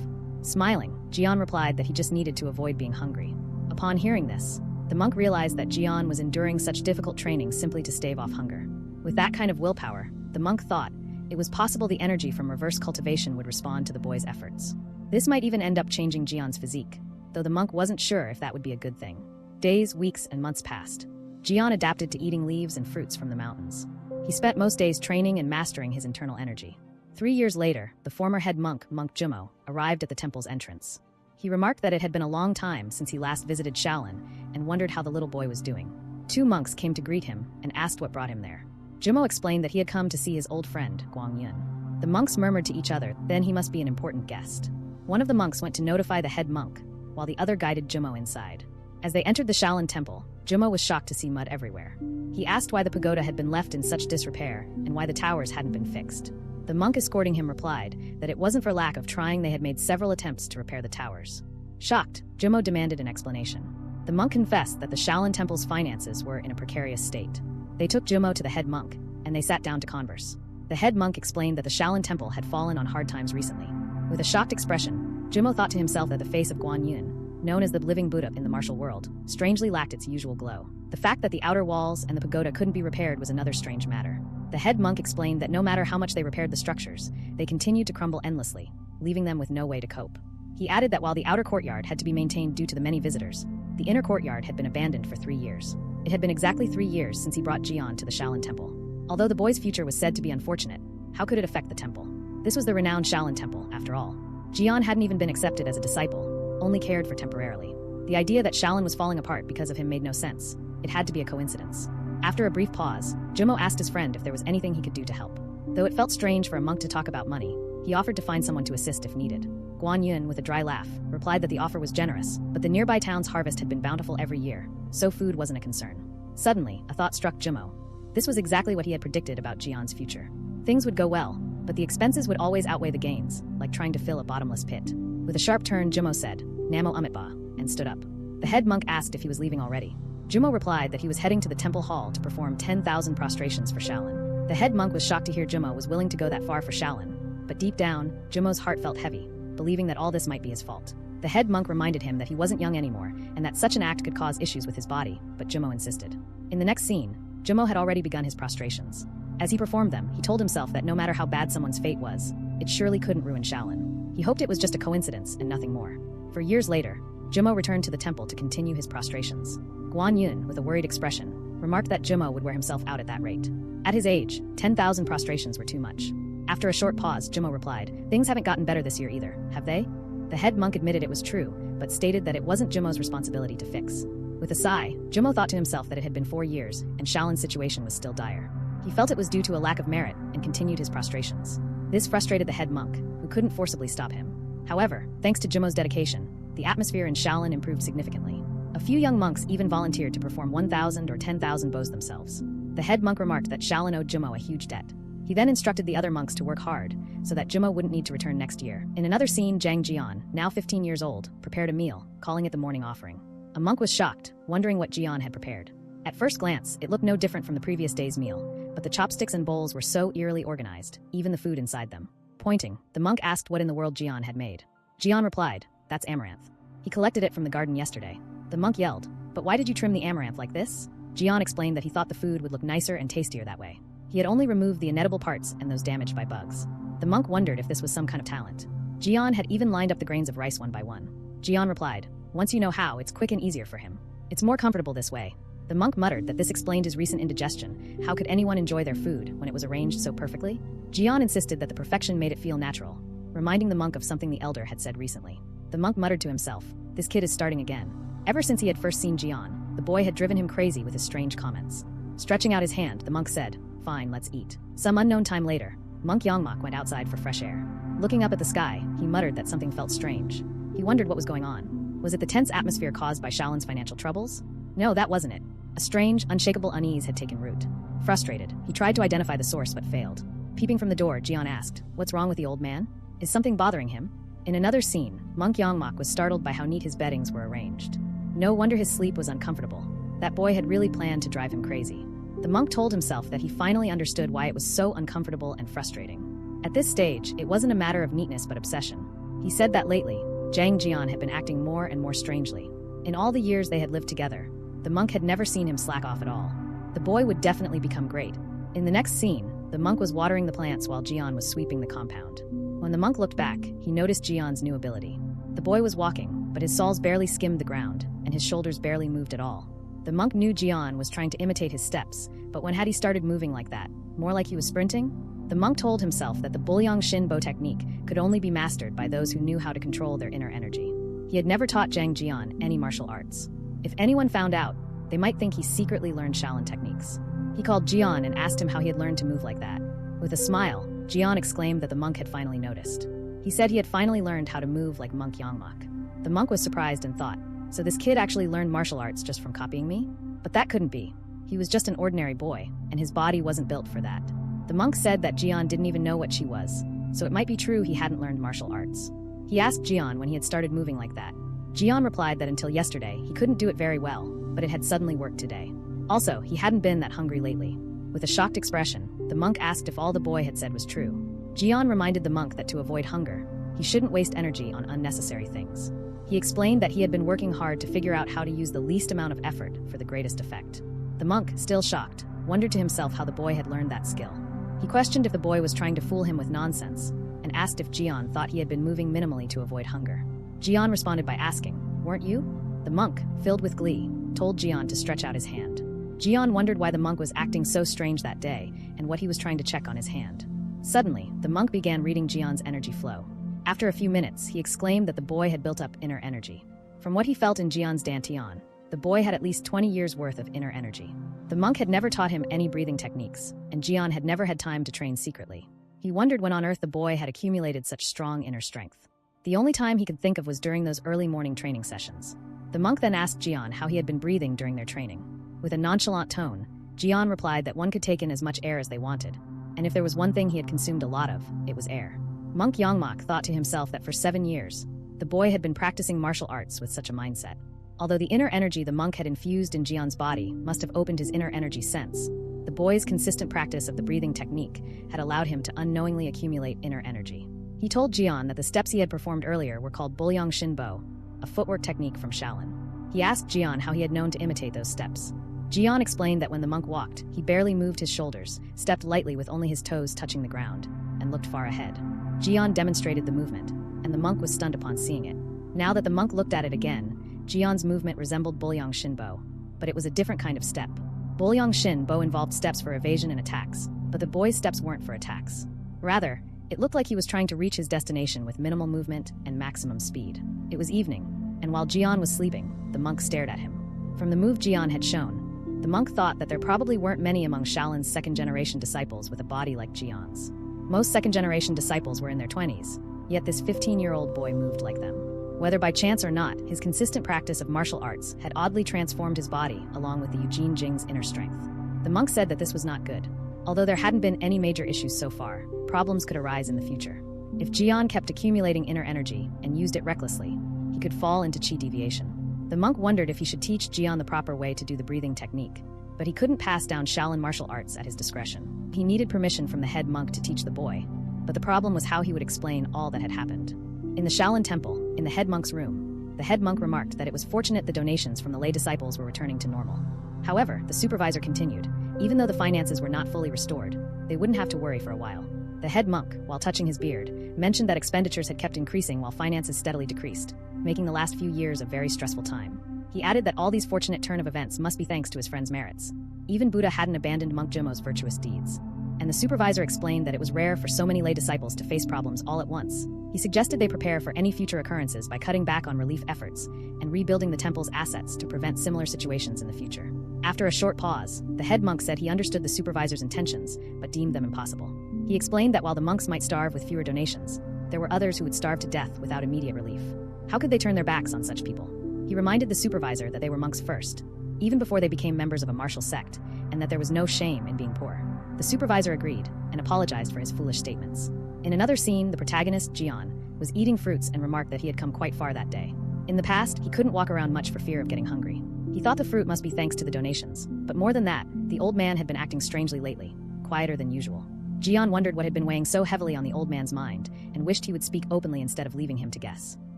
Speaker 1: Smiling, Gian replied that he just needed to avoid being hungry. Upon hearing this, the monk realized that Gian was enduring such difficult training simply to stave off hunger. With that kind of willpower, the monk thought it was possible the energy from reverse cultivation would respond to the boy's efforts. This might even end up changing Gian's physique, though the monk wasn't sure if that would be a good thing. Days, weeks, and months passed. Gian adapted to eating leaves and fruits from the mountains. He spent most days training and mastering his internal energy. 3 years later, the former head monk, Monk Jumong, arrived at the temple's entrance. He remarked that it had been a long time since he last visited Shaolin and wondered how the little boy was doing. 2 monks came to greet him and asked what brought him there. Jumong explained that he had come to see his old friend, Guangyun. The monks murmured to each other, then he must be an important guest. One of the monks went to notify the head monk, while the other guided Jumong inside. As they entered the Shaolin temple, Jumong was shocked to see mud everywhere. He asked why the pagoda had been left in such disrepair and why the towers hadn't been fixed. The monk escorting him replied that it wasn't for lack of trying. They had made several attempts to repair the towers. Shocked, Jumong demanded an explanation. The monk confessed that the Shaolin temple's finances were in a precarious state. They took Jumong to the head monk, and they sat down to converse. The head monk explained that the Shaolin temple had fallen on hard times recently. With a shocked expression, Jumong thought to himself that the face of Guangyun, known as the living Buddha in the martial world, strangely lacked its usual glow. The fact that the outer walls and the pagoda couldn't be repaired was another strange matter. The head monk explained that no matter how much they repaired the structures, they continued to crumble endlessly, leaving them with no way to cope. He added that while the outer courtyard had to be maintained due to the many visitors, the inner courtyard had been abandoned for 3 years. It had been exactly 3 years since he brought Gian to the Shaolin temple. Although the boy's future was said to be unfortunate, how could it affect the temple? This was the renowned Shaolin temple, after all. Gian hadn't even been accepted as a disciple, only cared for temporarily. The idea that Shaolin was falling apart because of him made no sense. It had to be a coincidence. After a brief pause, Jumong asked his friend if there was anything he could do to help. Though it felt strange for a monk to talk about money, he offered to find someone to assist if needed. Guangyun, with a dry laugh, replied that the offer was generous, but the nearby town's harvest had been bountiful every year, so food wasn't a concern. Suddenly, a thought struck Jumong. This was exactly what he had predicted about Gian's future. Things would go well, but the expenses would always outweigh the gains, like trying to fill a bottomless pit. With a sharp turn, Jumong said, "Namo Amitba," and stood up. The head monk asked if he was leaving already. Jumong replied that he was heading to the temple hall to perform 10,000 prostrations for Shaolin. The head monk was shocked to hear Jumong was willing to go that far for Shaolin, but deep down, Jumong's heart felt heavy, believing that all this might be his fault. The head monk reminded him that he wasn't young anymore and that such an act could cause issues with his body, but Jumong insisted. In the next scene, Jumong had already begun his prostrations. As he performed them, he told himself that no matter how bad someone's fate was, it surely couldn't ruin Shaolin. He hoped it was just a coincidence and nothing more. For years later, Jumong returned to the temple to continue his prostrations. Guangyun, with a worried expression, remarked that Jumong would wear himself out at that rate. At his age, 10,000 prostrations were too much. After a short pause, Jumong replied, "Things haven't gotten better this year either, have they?" The head monk admitted it was true, but stated that it wasn't Jumong's responsibility to fix. With a sigh, Jumong thought to himself that it had been 4 years, and Shaolin's situation was still dire. He felt it was due to a lack of merit and continued his prostrations. This frustrated the head monk, who couldn't forcibly stop him. However, thanks to Jumong's dedication, the atmosphere in Shaolin improved significantly. A few young monks even volunteered to perform 1,000 or 10,000 bows themselves. The head monk remarked that Shaolin owed Jumong a huge debt. He then instructed the other monks to work hard, so that Jumong wouldn't need to return next year. In another scene, Gian, now 15 years old, prepared a meal, calling it the morning offering. A monk was shocked, wondering what Gian had prepared. At first glance, it looked no different from the previous day's meal, but the chopsticks and bowls were so eerily organized, even the food inside them. Pointing, the monk asked what in the world Gian had made. Gian replied, "That's amaranth. He collected it from the garden yesterday." The monk yelled, "But why did you trim the amaranth like this?" Gian explained that he thought the food would look nicer and tastier that way. He had only removed the inedible parts and those damaged by bugs. The monk wondered if this was some kind of talent. Gian had even lined up the grains of rice one by one. Gian replied, "Once you know how, it's quick and easier for him. It's more comfortable this way." The monk muttered that this explained his recent indigestion. How could anyone enjoy their food when it was arranged so perfectly? Gian insisted that the perfection made it feel natural, reminding the monk of something the elder had said recently. The monk muttered to himself, "This kid is starting again." Ever since he had first seen Gian, the boy had driven him crazy with his strange comments. Stretching out his hand, the monk said, "Fine, let's eat." Some unknown time later, Monk Yangmok went outside for fresh air. Looking up at the sky, he muttered that something felt strange. He wondered what was going on. Was it the tense atmosphere caused by Shaolin's financial troubles? No, that wasn't it. A strange, unshakable unease had taken root. Frustrated, he tried to identify the source but failed. Peeping from the door, Gian asked, "What's wrong with the old man? Is something bothering him?" In another scene, Monk Yangmok was startled by how neat his beddings were arranged. No wonder his sleep was uncomfortable. That boy had really planned to drive him crazy. The monk told himself that he finally understood why it was so uncomfortable and frustrating. At this stage, it wasn't a matter of neatness but obsession. He said that lately, Gian had been acting more and more strangely. In all the years they had lived together, the monk had never seen him slack off at all. The boy would definitely become great. In the next scene, the monk was watering the plants while Gian was sweeping the compound. When the monk looked back, he noticed Gian's new ability. The boy was walking, but his soles barely skimmed the ground, and his shoulders barely moved at all. The monk knew Gian was trying to imitate his steps, but when had he started moving like that? More like he was sprinting? The monk told himself that the Bulyong Shinbo technique could only be mastered by those who knew how to control their inner energy. He had never taught Gian any martial arts. If anyone found out, they might think he secretly learned Shaolin techniques. He called Gian and asked him how he had learned to move like that. With a smile, Gian exclaimed that the monk had finally noticed. He said he had finally learned how to move like Monk Yangmok. The monk was surprised and thought, "So this kid actually learned martial arts just from copying me?" But that couldn't be. He was just an ordinary boy, and his body wasn't built for that. The monk said that Gian didn't even know what she was, so it might be true he hadn't learned martial arts. He asked Gian when he had started moving like that. Gian replied that until yesterday, he couldn't do it very well, but it had suddenly worked today. Also, he hadn't been that hungry lately. With a shocked expression, the monk asked if all the boy had said was true. Gian reminded the monk that to avoid hunger, he shouldn't waste energy on unnecessary things. He explained that he had been working hard to figure out how to use the least amount of effort for the greatest effect. The monk, still shocked, wondered to himself how the boy had learned that skill. He questioned if the boy was trying to fool him with nonsense, and asked if Gian thought he had been moving minimally to avoid hunger. Gian responded by asking, "Weren't you?" The monk, filled with glee, told Gian to stretch out his hand. Gian wondered why the monk was acting so strange that day, and what he was trying to check on his hand. Suddenly, the monk began reading Gian's energy flow. After a few minutes, he exclaimed that the boy had built up inner energy. From what he felt in Gian's dantian, the boy had at least 20 years' worth of inner energy. The monk had never taught him any breathing techniques, and Gian had never had time to train secretly. He wondered when on earth the boy had accumulated such strong inner strength. The only time he could think of was during those early morning training sessions. The monk then asked Gian how he had been breathing during their training. With a nonchalant tone, Gian replied that one could take in as much air as they wanted, and if there was one thing he had consumed a lot of, it was air. Monk Yangmok thought to himself that for 7 years, the boy had been practicing martial arts with such a mindset. Although the inner energy the monk had infused in Gian's body must have opened his inner energy sense, the boy's consistent practice of the breathing technique had allowed him to unknowingly accumulate inner energy. He told Gian that the steps he had performed earlier were called Bulyong Shinbo, a footwork technique from Shaolin. He asked Gian how he had known to imitate those steps. Gian explained that when the monk walked, he barely moved his shoulders, stepped lightly with only his toes touching the ground, and looked far ahead. Gian demonstrated the movement, and the monk was stunned upon seeing it. Now that the monk looked at it again, Gian's movement resembled Bulyong Shinbo, but it was a different kind of step. Bulyong Shinbo involved steps for evasion and attacks, but the boy's steps weren't for attacks. Rather, it looked like he was trying to reach his destination with minimal movement and maximum speed. It was evening, and while Gian was sleeping, the monk stared at him. From the move Gian had shown, the monk thought that there probably weren't many among Shaolin's second-generation disciples with a body like Gian's. Most second-generation disciples were in their 20s, yet this 15-year-old boy moved like them. Whether by chance or not, his consistent practice of martial arts had oddly transformed his body along with the Eugene Jing's inner strength. The monk said that this was not good. Although there hadn't been any major issues so far, problems could arise in the future. If Gian kept accumulating inner energy and used it recklessly, he could fall into chi deviation. The monk wondered if he should teach Gian the proper way to do the breathing technique, but he couldn't pass down Shaolin martial arts at his discretion. He needed permission from the head monk to teach the boy, but the problem was how he would explain all that had happened. In the Shaolin temple, in the head monk's room, the head monk remarked that it was fortunate the donations from the lay disciples were returning to normal. However, the supervisor continued, even though the finances were not fully restored, they wouldn't have to worry for a while. The head monk, while touching his beard, mentioned that expenditures had kept increasing while finances steadily decreased, making the last few years a very stressful time. He added that all these fortunate turn of events must be thanks to his friend's merits. Even Buddha hadn't abandoned Monk Jumong's virtuous deeds. And the supervisor explained that it was rare for so many lay disciples to face problems all at once. He suggested they prepare for any future occurrences by cutting back on relief efforts and rebuilding the temple's assets to prevent similar situations in the future. After a short pause, the head monk said he understood the supervisor's intentions, but deemed them impossible. He explained that while the monks might starve with fewer donations, there were others who would starve to death without immediate relief. How could they turn their backs on such people? He reminded the supervisor that they were monks first, even before they became members of a martial sect, and that there was no shame in being poor. The supervisor agreed and apologized for his foolish statements. In another scene, the protagonist, Gian, was eating fruits and remarked that he had come quite far that day. In the past, he couldn't walk around much for fear of getting hungry. He thought the fruit must be thanks to the donations, but more than that, the old man had been acting strangely lately, quieter than usual. Gian wondered what had been weighing so heavily on the old man's mind and wished he would speak openly instead of leaving him to guess.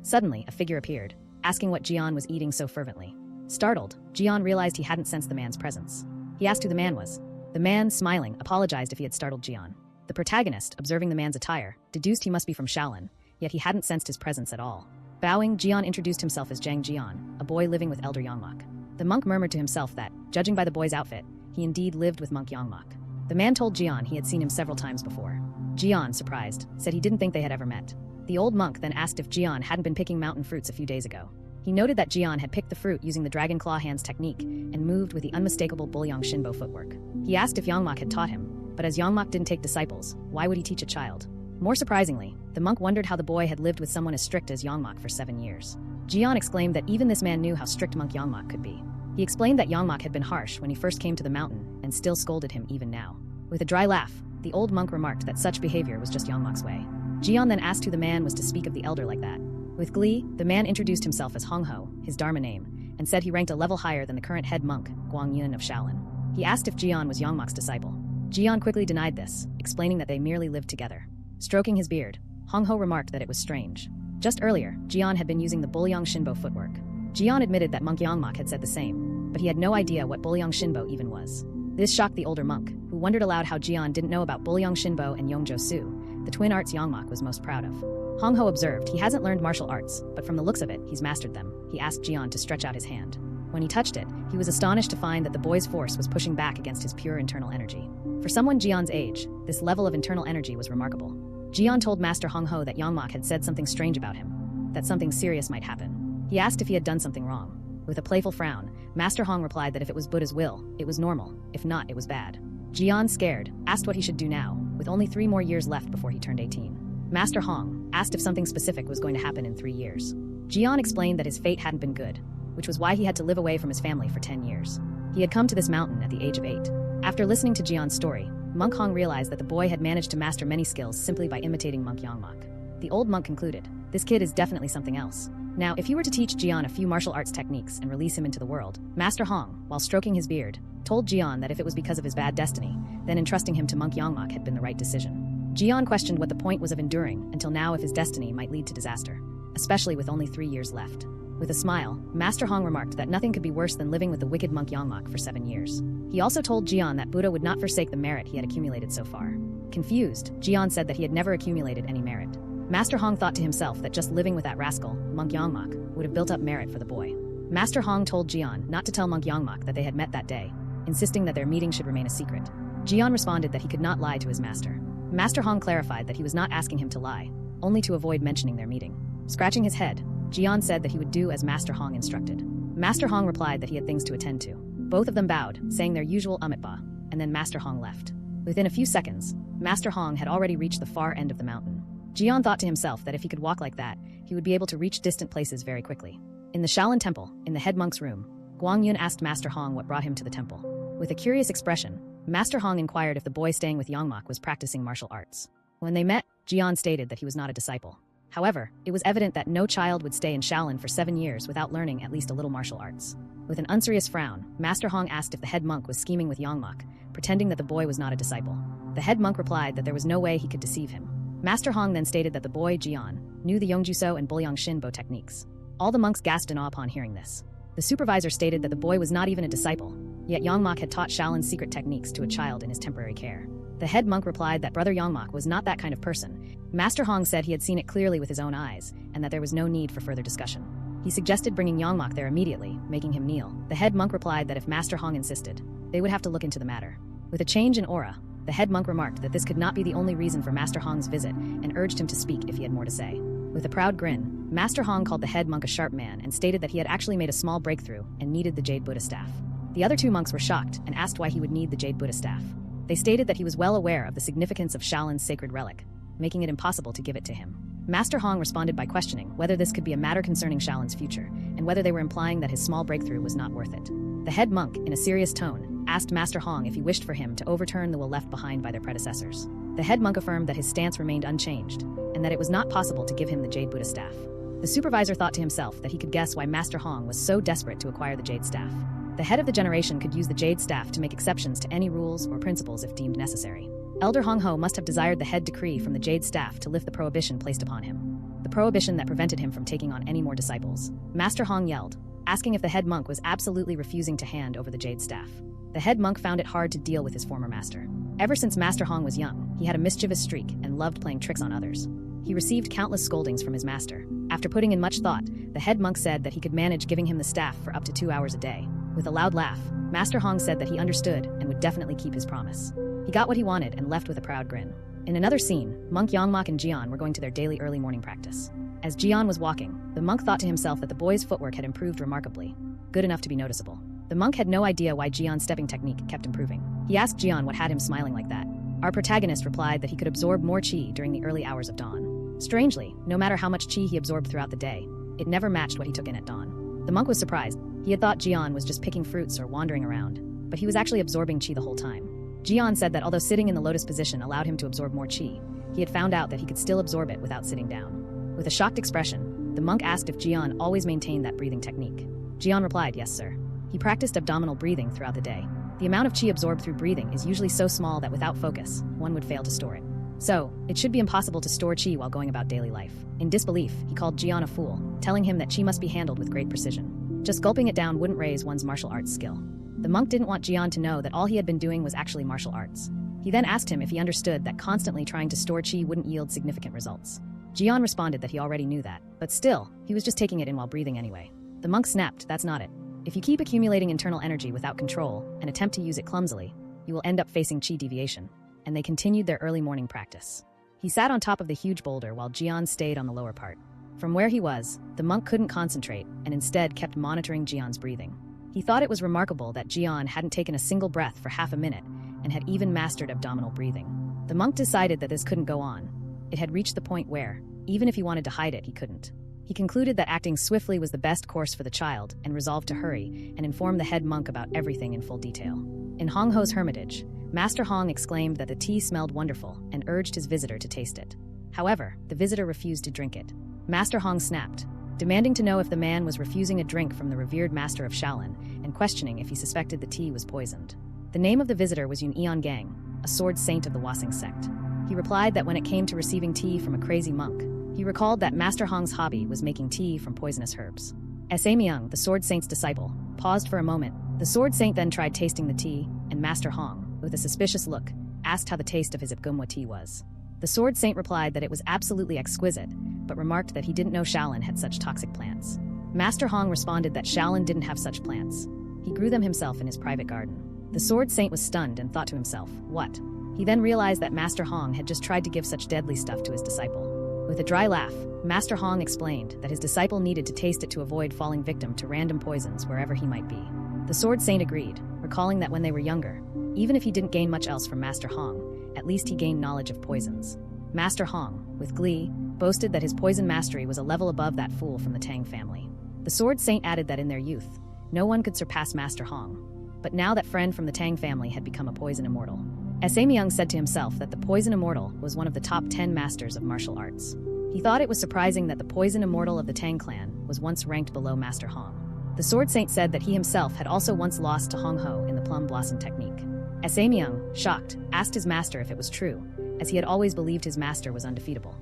Speaker 1: Suddenly, a figure appeared, asking what Gian was eating so fervently. Startled, Gian realized he hadn't sensed the man's presence. He asked who the man was. The man, smiling, apologized if he had startled Gian. The protagonist, observing the man's attire, deduced he must be from Shaolin, yet he hadn't sensed his presence at all. Bowing, Gian introduced himself as Gian, a boy living with Elder Yangmok. The monk murmured to himself that, judging by the boy's outfit, he indeed lived with Monk Yangmok. The man told Gian he had seen him several times before. Gian, surprised, said he didn't think they had ever met. The old monk then asked if Gian hadn't been picking mountain fruits a few days ago. He noted that Gian had picked the fruit using the dragon claw hands technique and moved with the unmistakable Bulyong Shinbo footwork. He asked if Yangmok had taught him, but as Yangmok didn't take disciples, why would he teach a child? More surprisingly, the monk wondered how the boy had lived with someone as strict as Yangmok for 7 years. Gian exclaimed that even this man knew how strict Monk Yangmok could be. He explained that Yangmok had been harsh when he first came to the mountain and still scolded him even now. With a dry laugh, the old monk remarked that such behavior was just Yangmok's way. Gian then asked who the man was to speak of the elder like that. With glee, the man introduced himself as Hongho, his Dharma name, and said he ranked a level higher than the current head monk, Guangyun of Shaolin. He asked if Gian was Yangmok's disciple. Gian quickly denied this, explaining that they merely lived together. Stroking his beard, Hongho remarked that it was strange. Just earlier, Gian had been using the Bulyong Shinbo footwork. Gian admitted that Monk Yangmok had said the same, but he had no idea what Bulyong Shinbo even was. This shocked the older monk, who wondered aloud how Gian didn't know about Bulyong Shinbo and Yongjo Su, the twin arts Yangmok was most proud of. Hongho observed he hasn't learned martial arts, but from the looks of it, he's mastered them. He asked Gian to stretch out his hand. When he touched it, he was astonished to find that the boy's force was pushing back against his pure internal energy. For someone Gian's age, this level of internal energy was remarkable. Gian told Master Hongho that Yangmok had said something strange about him, that something serious might happen. He asked if he had done something wrong. With a playful frown, Master Hong replied that if it was Buddha's will, it was normal, if not, it was bad. Gian, scared, asked what he should do now, with only 3 more years left before he turned 18. Master Hong asked if something specific was going to happen in 3 years. Gian explained that his fate hadn't been good, which was why he had to live away from his family for 10 years. He had come to this mountain at the age of 8. After listening to Gian's story, Monk Hong realized that the boy had managed to master many skills simply by imitating Monk Yangmok. The old monk concluded, this kid is definitely something else. Now, if he were to teach Gian a few martial arts techniques and release him into the world, Master Hong, while stroking his beard, told Gian that if it was because of his bad destiny, then entrusting him to Monk Yangmok had been the right decision. Gian questioned what the point was of enduring until now if his destiny might lead to disaster, especially with only 3 years left. With a smile, Master Hong remarked that nothing could be worse than living with the wicked Monk Yangmok for 7 years. He also told Gian that Buddha would not forsake the merit he had accumulated so far. Confused, Gian said that he had never accumulated any merit. Master Hong thought to himself that just living with that rascal, Monk Yangmok, would have built up merit for the boy. Master Hong told Gian not to tell Monk Yangmok that they had met that day, insisting that their meeting should remain a secret. Gian responded that he could not lie to his master. Master Hong clarified that he was not asking him to lie, only to avoid mentioning their meeting. Scratching his head, Gian said that he would do as Master Hong instructed. Master Hong replied that he had things to attend to. Both of them bowed, saying their usual Amitba, and then Master Hong left. Within a few seconds, Master Hong had already reached the far end of the mountain. Gian thought to himself that if he could walk like that, he would be able to reach distant places very quickly. In the Shaolin temple, in the head monk's room, Guangyun asked Master Hong what brought him to the temple. With a curious expression, Master Hong inquired if the boy staying with Yangmok was practicing martial arts. When they met, Gian stated that he was not a disciple. However, it was evident that no child would stay in Shaolin for 7 years without learning at least a little martial arts. With an unserious frown, Master Hong asked if the head monk was scheming with Yangmok, pretending that the boy was not a disciple. The head monk replied that there was no way he could deceive him. Master Hong then stated that the boy, Gian, knew the Yongjuso and Bulyong Shinbo techniques. All the monks gasped in awe upon hearing this. The supervisor stated that the boy was not even a disciple, yet Yangmok had taught Shaolin's secret techniques to a child in his temporary care. The head monk replied that Brother Yangmok was not that kind of person. Master Hong said he had seen it clearly with his own eyes, and that there was no need for further discussion. He suggested bringing Yangmok there immediately, making him kneel. The head monk replied that if Master Hong insisted, they would have to look into the matter. With a change in aura, the head monk remarked that this could not be the only reason for Master Hong's visit and urged him to speak if he had more to say. With a proud grin, Master Hong called the head monk a sharp man and stated that he had actually made a small breakthrough and needed the Jade Buddha staff. The other 2 monks were shocked and asked why he would need the Jade Buddha staff. They stated that he was well aware of the significance of Shaolin's sacred relic, making it impossible to give it to him. Master Hong responded by questioning whether this could be a matter concerning Shaolin's future, and whether they were implying that his small breakthrough was not worth it. The head monk, in a serious tone, asked Master Hong if he wished for him to overturn the will left behind by their predecessors. The head monk affirmed that his stance remained unchanged, and that it was not possible to give him the Jade Buddha staff. The supervisor thought to himself that he could guess why Master Hong was so desperate to acquire the Jade staff. The head of the generation could use the Jade staff to make exceptions to any rules or principles if deemed necessary. Elder Hong Ho must have desired the head decree from the Jade staff to lift the prohibition placed upon him. The prohibition that prevented him from taking on any more disciples. Master Hong yelled, asking if the head monk was absolutely refusing to hand over the Jade staff. The head monk found it hard to deal with his former master. Ever since Master Hong was young, he had a mischievous streak and loved playing tricks on others. He received countless scoldings from his master. After putting in much thought, the head monk said that he could manage giving him the staff for up to 2 hours a day. With a loud laugh, Master Hong said that he understood and would definitely keep his promise. He got what he wanted and left with a proud grin. In another scene, Monk Yangmok and Gian were going to their daily early morning practice. As Gian was walking, the monk thought to himself that the boy's footwork had improved remarkably, good enough to be noticeable. The monk had no idea why Gian's stepping technique kept improving. He asked Gian what had him smiling like that. Our protagonist replied that he could absorb more qi during the early hours of dawn. Strangely, no matter how much qi he absorbed throughout the day, it never matched what he took in at dawn. The monk was surprised. He had thought Gian was just picking fruits or wandering around, but he was actually absorbing qi the whole time. Gian said that although sitting in the lotus position allowed him to absorb more qi, he had found out that he could still absorb it without sitting down. With a shocked expression, the monk asked if Gian always maintained that breathing technique. Gian replied, yes, sir. He practiced abdominal breathing throughout the day. The amount of qi absorbed through breathing is usually so small that without focus, one would fail to store it. So, it should be impossible to store qi while going about daily life. In disbelief, he called Gian a fool, telling him that qi must be handled with great precision. Just gulping it down wouldn't raise one's martial arts skill. The monk didn't want Gian to know that all he had been doing was actually martial arts. He then asked him if he understood that constantly trying to store qi wouldn't yield significant results. Gian responded that he already knew that, but still, he was just taking it in while breathing anyway. The monk snapped, that's not it. If you keep accumulating internal energy without control and attempt to use it clumsily, you will end up facing qi deviation. And they continued their early morning practice. He sat on top of the huge boulder while Gian stayed on the lower part. From where he was, the monk couldn't concentrate and instead kept monitoring Gian's breathing. He thought it was remarkable that Gian hadn't taken a single breath for half a minute and had even mastered abdominal breathing. The monk decided that this couldn't go on. It had reached the point where, even if he wanted to hide it, he couldn't. He concluded that acting swiftly was the best course for the child and resolved to hurry and inform the head monk about everything in full detail. In Hong Ho's hermitage, Master Hong exclaimed that the tea smelled wonderful and urged his visitor to taste it. However, the visitor refused to drink it. Master Hong snapped, demanding to know if the man was refusing a drink from the revered master of Shaolin and questioning if he suspected the tea was poisoned. The name of the visitor was Yun Gang, a sword saint of the Wasing sect. He replied that when it came to receiving tea from a crazy monk, he recalled that Master Hong's hobby was making tea from poisonous herbs. S.A. Myung, the sword saint's disciple, paused for a moment. The sword saint then tried tasting the tea, and Master Hong, with a suspicious look, asked how the taste of his Ipgumwa tea was. The sword saint replied that it was absolutely exquisite, but remarked that he didn't know Shaolin had such toxic plants. Master Hong responded that Shaolin didn't have such plants. He grew them himself in his private garden. The sword saint was stunned and thought to himself, what? He then realized that Master Hong had just tried to give such deadly stuff to his disciple. With a dry laugh, Master Hong explained that his disciple needed to taste it to avoid falling victim to random poisons wherever he might be. The sword saint agreed, recalling that when they were younger, even if he didn't gain much else from Master Hong, at least he gained knowledge of poisons. Master Hong, with glee, boasted that his poison mastery was a level above that fool from the Tang family. The sword saint added that in their youth, no one could surpass Master Hong. But now that friend from the Tang family had become a poison immortal. S.A. Myung said to himself that the poison immortal was one of the top 10 masters of martial arts. He thought it was surprising that the poison immortal of the Tang clan was once ranked below Master Hong. The sword saint said that he himself had also once lost to Hong Ho in the plum blossom technique. S.A. Myung, shocked, asked his master if it was true, as he had always believed his master was undefeatable.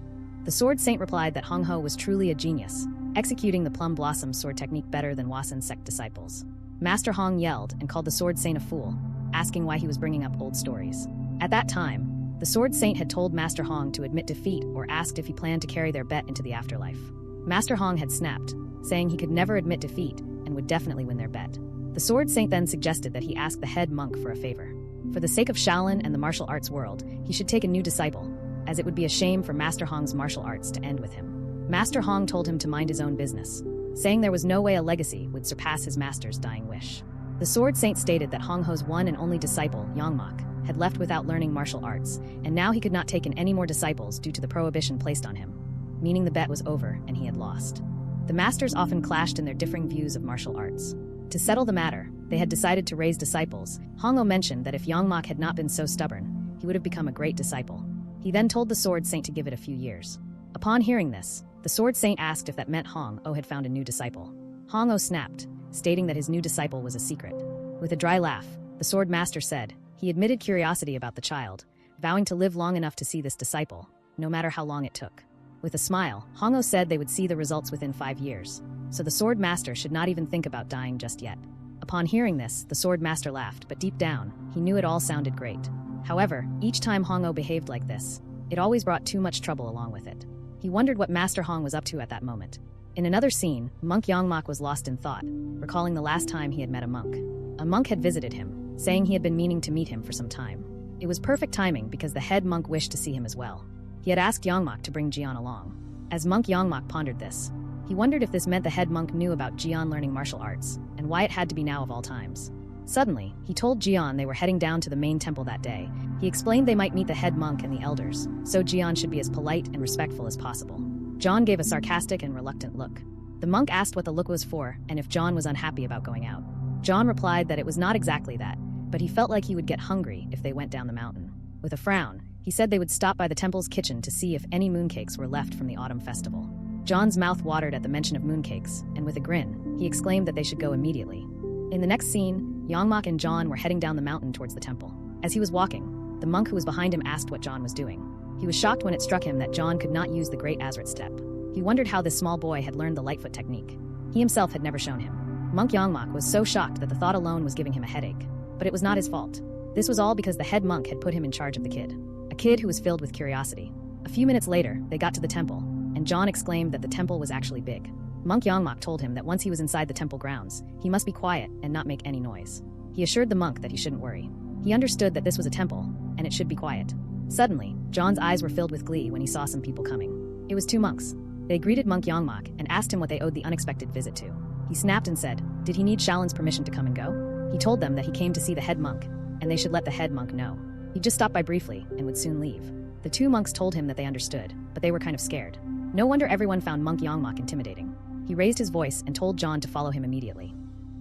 Speaker 1: The sword saint replied that Hong Ho was truly a genius, executing the plum blossom sword technique better than Wasan sect disciples. Master Hong yelled and called the sword saint a fool, asking why he was bringing up old stories. At that time, the sword saint had told Master Hong to admit defeat or asked if he planned to carry their bet into the afterlife. Master Hong had snapped, saying he could never admit defeat and would definitely win their bet. The sword saint then suggested that he ask the head monk for a favor. For the sake of Shaolin and the martial arts world, he should take a new disciple, as it would be a shame for Master Hong's martial arts to end with him. Master Hong told him to mind his own business, saying there was no way a legacy would surpass his master's dying wish. The sword saint stated that Hong Ho's one and only disciple, Yangmok, had left without learning martial arts, and now he could not take in any more disciples due to the prohibition placed on him. meaning the bet was over and he had lost. The masters often clashed in their differing views of martial arts. To settle the matter, they had decided to raise disciples. Hongou mentioned that if Yangmok had not been so stubborn, he would have become a great disciple. He then told the Sword Saint to give it a few years. Upon hearing this, the Sword Saint asked if that meant Hongou had found a new disciple. Hongou snapped, stating that his new disciple was a secret. With a dry laugh, the Sword Master said he admitted curiosity about the child, vowing to live long enough to see this disciple, no matter how long it took. With a smile, Hongou said they would see the results within 5 years, so the Sword Master should not even think about dying just yet. Upon hearing this, the Sword Master laughed, but deep down, he knew it all sounded great. However, each time Hongou behaved like this, it always brought too much trouble along with it. He wondered what Master Hong was up to at that moment. In another scene, Monk Yangmok was lost in thought, recalling the last time he had met a monk. A monk had visited him, saying he had been meaning to meet him for some time. It was perfect timing because the head monk wished to see him as well. He had asked Yangmok to bring Gian along. As Monk Yangmok pondered this, he wondered if this meant the head monk knew about Gian learning martial arts, and why it had to be now of all times. Suddenly, he told Gian they were heading down to the main temple that day. He explained they might meet the head monk and the elders, so Gian should be as polite and respectful as possible. John gave a sarcastic and reluctant look. The monk asked what the look was for and if John was unhappy about going out. John replied that it was not exactly that, but he felt like he would get hungry if they went down the mountain. With a frown, he said they would stop by the temple's kitchen to see if any mooncakes were left from the autumn festival. John's mouth watered at the mention of mooncakes, and with a grin, he exclaimed that they should go immediately. In the next scene, Yangmok and John were heading down the mountain towards the temple. As he was walking, the monk who was behind him asked what John was doing. He was shocked when it struck him that John could not use the great Azrat step. He wondered how this small boy had learned the Lightfoot technique. He himself had never shown him. Monk Yangmok was so shocked that the thought alone was giving him a headache. But it was not his fault. This was all because the head monk had put him in charge of the kid. A kid who was filled with curiosity. A few minutes later, they got to the temple, and John exclaimed that the temple was actually big. Monk Yangmok told him that once he was inside the temple grounds, he must be quiet and not make any noise. He assured the monk that he shouldn't worry. He understood that this was a temple, and it should be quiet. Suddenly, John's eyes were filled with glee when he saw some people coming. It was 2 monks. They greeted Monk Yangmok and asked him what they owed the unexpected visit to. He snapped and said, did he need Shaolin's permission to come and go? He told them that he came to see the head monk, and they should let the head monk know. He just stopped by briefly and would soon leave. The 2 monks told him that they understood, but they were kind of scared. No wonder everyone found Monk Yangmok intimidating. He raised his voice and told John to follow him immediately.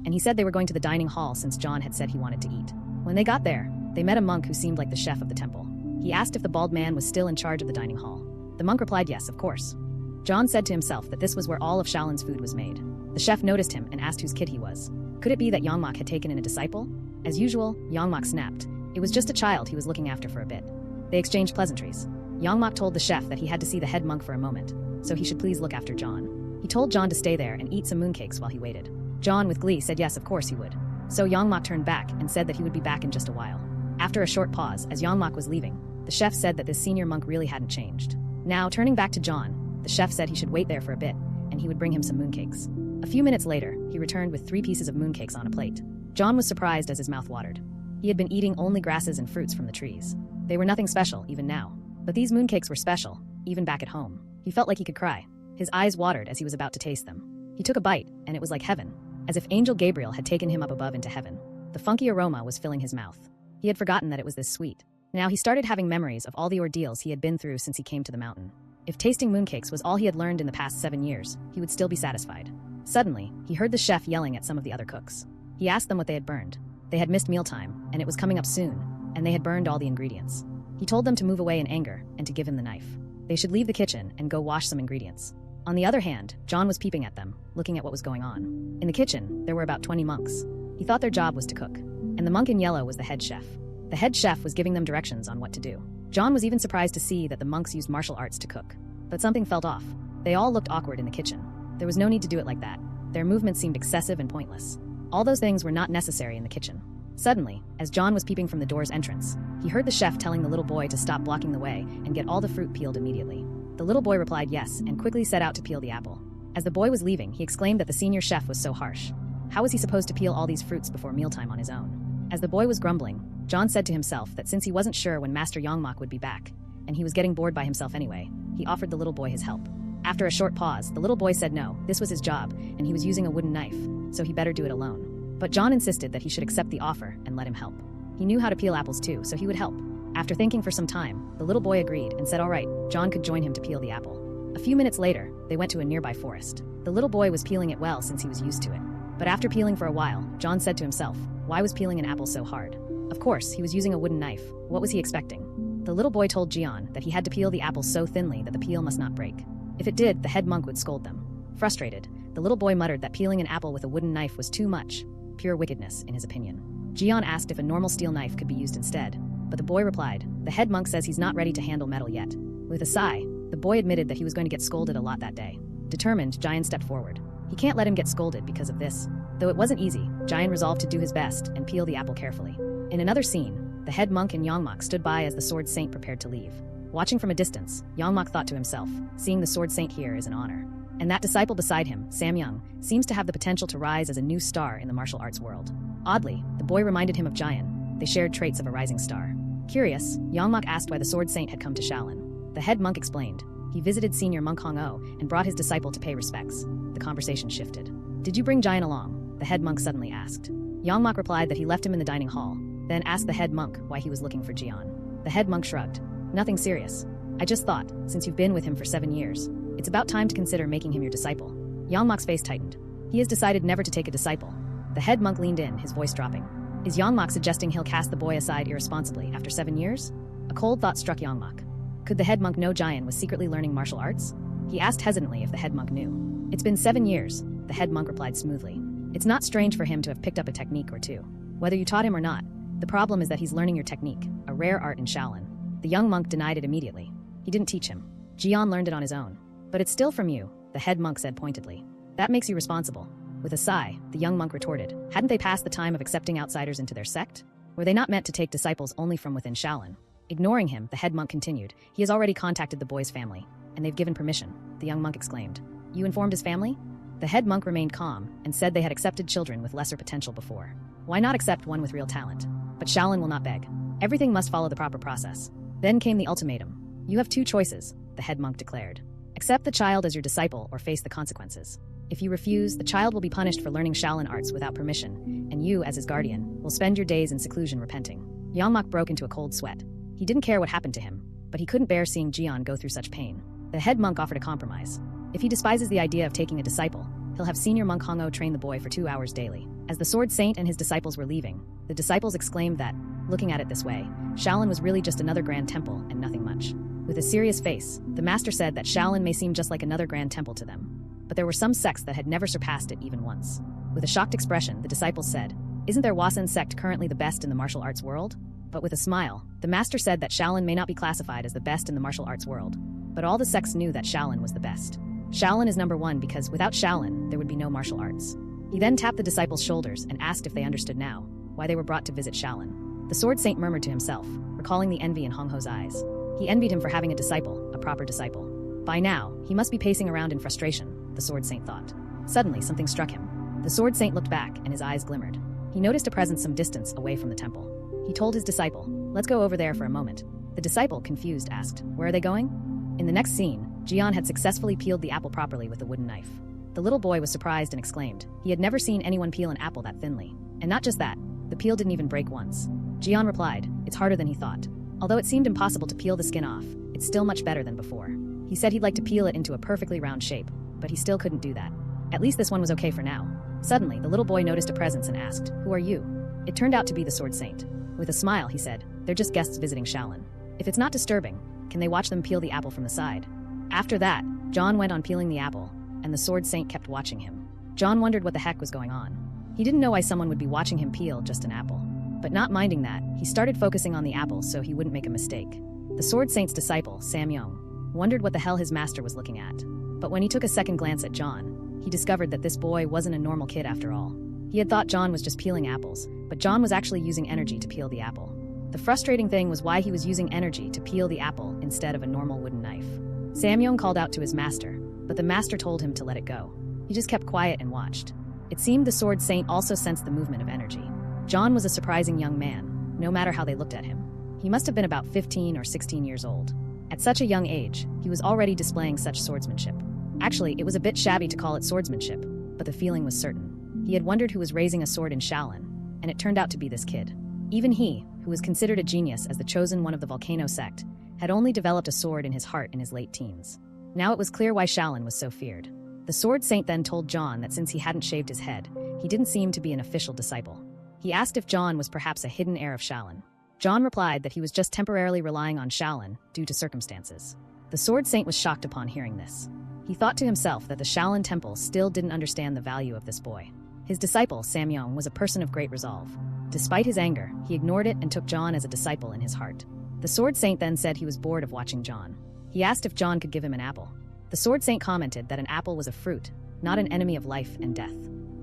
Speaker 1: And he said they were going to the dining hall since John had said he wanted to eat. When they got there, they met a monk who seemed like the chef of the temple. He asked if the bald man was still in charge of the dining hall. The monk replied yes, of course. John said to himself that this was where all of Shaolin's food was made. The chef noticed him and asked whose kid he was. Could it be that Yangmok had taken in a disciple? As usual, Yangmok snapped. It was just a child he was looking after for a bit. They exchanged pleasantries. Yangmok told the chef that he had to see the head monk for a moment, so he should please look after John. He told John to stay there and eat some mooncakes while he waited. John, with glee, said yes, of course he would. So Yangmok turned back and said that he would be back in just a while. After a short pause, as Yangmok was leaving, the chef said that this senior monk really hadn't changed. Now, turning back to John, the chef said he should wait there for a bit, and he would bring him some mooncakes. A few minutes later, he returned with 3 pieces of mooncakes on a plate. John was surprised as his mouth watered. He had been eating only grasses and fruits from the trees. They were nothing special, even now. But these mooncakes were special, even back at home. He felt like he could cry. His eyes watered as he was about to taste them. He took a bite, and it was like heaven, as if Angel Gabriel had taken him up above into heaven. The funky aroma was filling his mouth. He had forgotten that it was this sweet. Now he started having memories of all the ordeals he had been through since he came to the mountain. If tasting mooncakes was all he had learned in the past 7 years, he would still be satisfied. Suddenly, he heard the chef yelling at some of the other cooks. He asked them what they had burned. They had missed mealtime, and it was coming up soon, and they had burned all the ingredients. He told them to move away in anger and to give him the knife. They should leave the kitchen and go wash some ingredients. On the other hand, John was peeping at them, looking at what was going on. In the kitchen, there were about 20 monks. He thought their job was to cook, and the monk in yellow was the head chef. The head chef was giving them directions on what to do. John was even surprised to see that the monks used martial arts to cook. But something felt off. They all looked awkward in the kitchen. There was no need to do it like that. Their movements seemed excessive and pointless. All those things were not necessary in the kitchen. Suddenly, as John was peeping from the door's entrance, he heard the chef telling the little boy to stop blocking the way and get all the fruit peeled immediately. The little boy replied yes and quickly set out to peel the apple. As the boy was leaving, he exclaimed that the senior chef was so harsh. How was he supposed to peel all these fruits before mealtime on his own? As the boy was grumbling, John said to himself that since he wasn't sure when Master Yangmok would be back, and he was getting bored by himself anyway, he offered the little boy his help. After a short pause, the little boy said no, this was his job, and he was using a wooden knife, so he better do it alone. But John insisted that he should accept the offer and let him help. He knew how to peel apples too, so he would help. After thinking for some time, the little boy agreed and said all right, John could join him to peel the apple. A few minutes later, they went to a nearby forest. The little boy was peeling it well since he was used to it. But after peeling for a while, John said to himself, why was peeling an apple so hard? Of course, he was using a wooden knife. What was he expecting? The little boy told Gian that he had to peel the apple so thinly that the peel must not break. If it did, the head monk would scold them. Frustrated, the little boy muttered that peeling an apple with a wooden knife was too much. Pure wickedness, in his opinion. Gian asked if a normal steel knife could be used instead, but the boy replied, the head monk says he's not ready to handle metal yet. With a sigh, the boy admitted that he was going to get scolded a lot that day. Determined, Gian stepped forward. He can't let him get scolded because of this. Though it wasn't easy, Gian resolved to do his best and peel the apple carefully. In another scene, the head monk and Yangmok stood by as the sword saint prepared to leave. Watching from a distance, Yangmok thought to himself, seeing the sword saint here is an honor. And that disciple beside him, Samyang, seems to have the potential to rise as a new star in the martial arts world. Oddly, the boy reminded him of Gian. They shared traits of a rising star. Curious, Yangmok asked why the sword saint had come to Shaolin. The head monk explained. He visited senior monk Hong-o and brought his disciple to pay respects. The conversation shifted. Did you bring Gian along? The head monk suddenly asked. Yangmok replied that he left him in the dining hall, then asked the head monk why he was looking for Gian. The head monk shrugged. Nothing serious. I just thought, since you've been with him for 7 years, it's about time to consider making him your disciple. Yangmok's face tightened. He has decided never to take a disciple. The head monk leaned in, his voice dropping. Is Yangmok suggesting he'll cast the boy aside irresponsibly after 7 years? A cold thought struck Yangmok. Could the head monk know Gian was secretly learning martial arts? He asked hesitantly if the head monk knew. It's been 7 years, the head monk replied smoothly. It's not strange for him to have picked up a technique or two. Whether you taught him or not, the problem is that he's learning your technique, a rare art in Shaolin. The young monk denied it immediately. He didn't teach him. Gian learned it on his own. But it's still from you, the head monk said pointedly. That makes you responsible. With a sigh, the young monk retorted. Hadn't they passed the time of accepting outsiders into their sect? Were they not meant to take disciples only from within Shaolin? Ignoring him, the head monk continued. He has already contacted the boy's family, and they've given permission, the young monk exclaimed. You informed his family? The head monk remained calm and said they had accepted children with lesser potential before. Why not accept one with real talent? But Shaolin will not beg. Everything must follow the proper process. Then came the ultimatum. You have 2 choices, the head monk declared. Accept the child as your disciple or face the consequences. If you refuse, the child will be punished for learning Shaolin arts without permission, and you, as his guardian, will spend your days in seclusion repenting. Yangmok broke into a cold sweat. He didn't care what happened to him, but he couldn't bear seeing Gian go through such pain. The head monk offered a compromise. If he despises the idea of taking a disciple, he'll have senior monk Hong-o train the boy for 2 hours daily. As the sword saint and his disciples were leaving, the disciples exclaimed that, looking at it this way, Shaolin was really just another grand temple and nothing much. With a serious face, the master said that Shaolin may seem just like another grand temple to them. But there were some sects that had never surpassed it even once. With a shocked expression, the disciples said, Isn't their Wasan sect currently the best in the martial arts world? But with a smile, the master said that Shaolin may not be classified as the best in the martial arts world. But all the sects knew that Shaolin was the best. Shaolin is number 1 because without Shaolin, there would be no martial arts. He then tapped the disciples' shoulders and asked if they understood now why they were brought to visit Shaolin. The sword saint murmured to himself, recalling the envy in Hong-ho's eyes. He envied him for having a disciple, a proper disciple. By now, he must be pacing around in frustration, the sword saint thought. Suddenly, something struck him. The sword saint looked back and his eyes glimmered. He noticed a presence some distance away from the temple. He told his disciple, Let's go over there for a moment. The disciple, confused, asked, Where are they going? In the next scene, Gian had successfully peeled the apple properly with a wooden knife. The little boy was surprised and exclaimed. He had never seen anyone peel an apple that thinly. And not just that, the peel didn't even break once. Gian replied, It's harder than he thought. Although it seemed impossible to peel the skin off, it's still much better than before. He said he'd like to peel it into a perfectly round shape, but he still couldn't do that. At least this one was okay for now. Suddenly, the little boy noticed a presence and asked, Who are you? It turned out to be the sword saint. With a smile, he said, They're just guests visiting Shaolin. If it's not disturbing, can they watch them peel the apple from the side? After that, John went on peeling the apple, and the sword saint kept watching him. John wondered what the heck was going on. He didn't know why someone would be watching him peel just an apple. But not minding that, he started focusing on the apple so he wouldn't make a mistake. The sword saint's disciple, Samyang, wondered what the hell his master was looking at. But when he took a second glance at John, he discovered that this boy wasn't a normal kid after all. He had thought John was just peeling apples, but John was actually using energy to peel the apple. The frustrating thing was why he was using energy to peel the apple instead of a normal wooden knife. Samyang called out to his master, but the master told him to let it go. He just kept quiet and watched. It seemed the sword saint also sensed the movement of energy. John was a surprising young man, no matter how they looked at him. He must have been about 15 or 16 years old. At such a young age, he was already displaying such swordsmanship. Actually, it was a bit shabby to call it swordsmanship, but the feeling was certain. He had wondered who was raising a sword in Shaolin, and it turned out to be this kid. Even he, who was considered a genius as the chosen one of the volcano sect, had only developed a sword in his heart in his late teens. Now it was clear why Shaolin was so feared. The Sword Saint then told Gian that since he hadn't shaved his head, he didn't seem to be an official disciple. He asked if Gian was perhaps a hidden heir of Shaolin. Gian replied that he was just temporarily relying on Shaolin due to circumstances. The Sword Saint was shocked upon hearing this. He thought to himself that the Shaolin Temple still didn't understand the value of this boy. His disciple, Samyong, was a person of great resolve. Despite his anger, he ignored it and took Gian as a disciple in his heart. The Sword Saint then said he was bored of watching Gian. He asked if Gian could give him an apple. The Sword Saint commented that an apple was a fruit, not an enemy of life and death.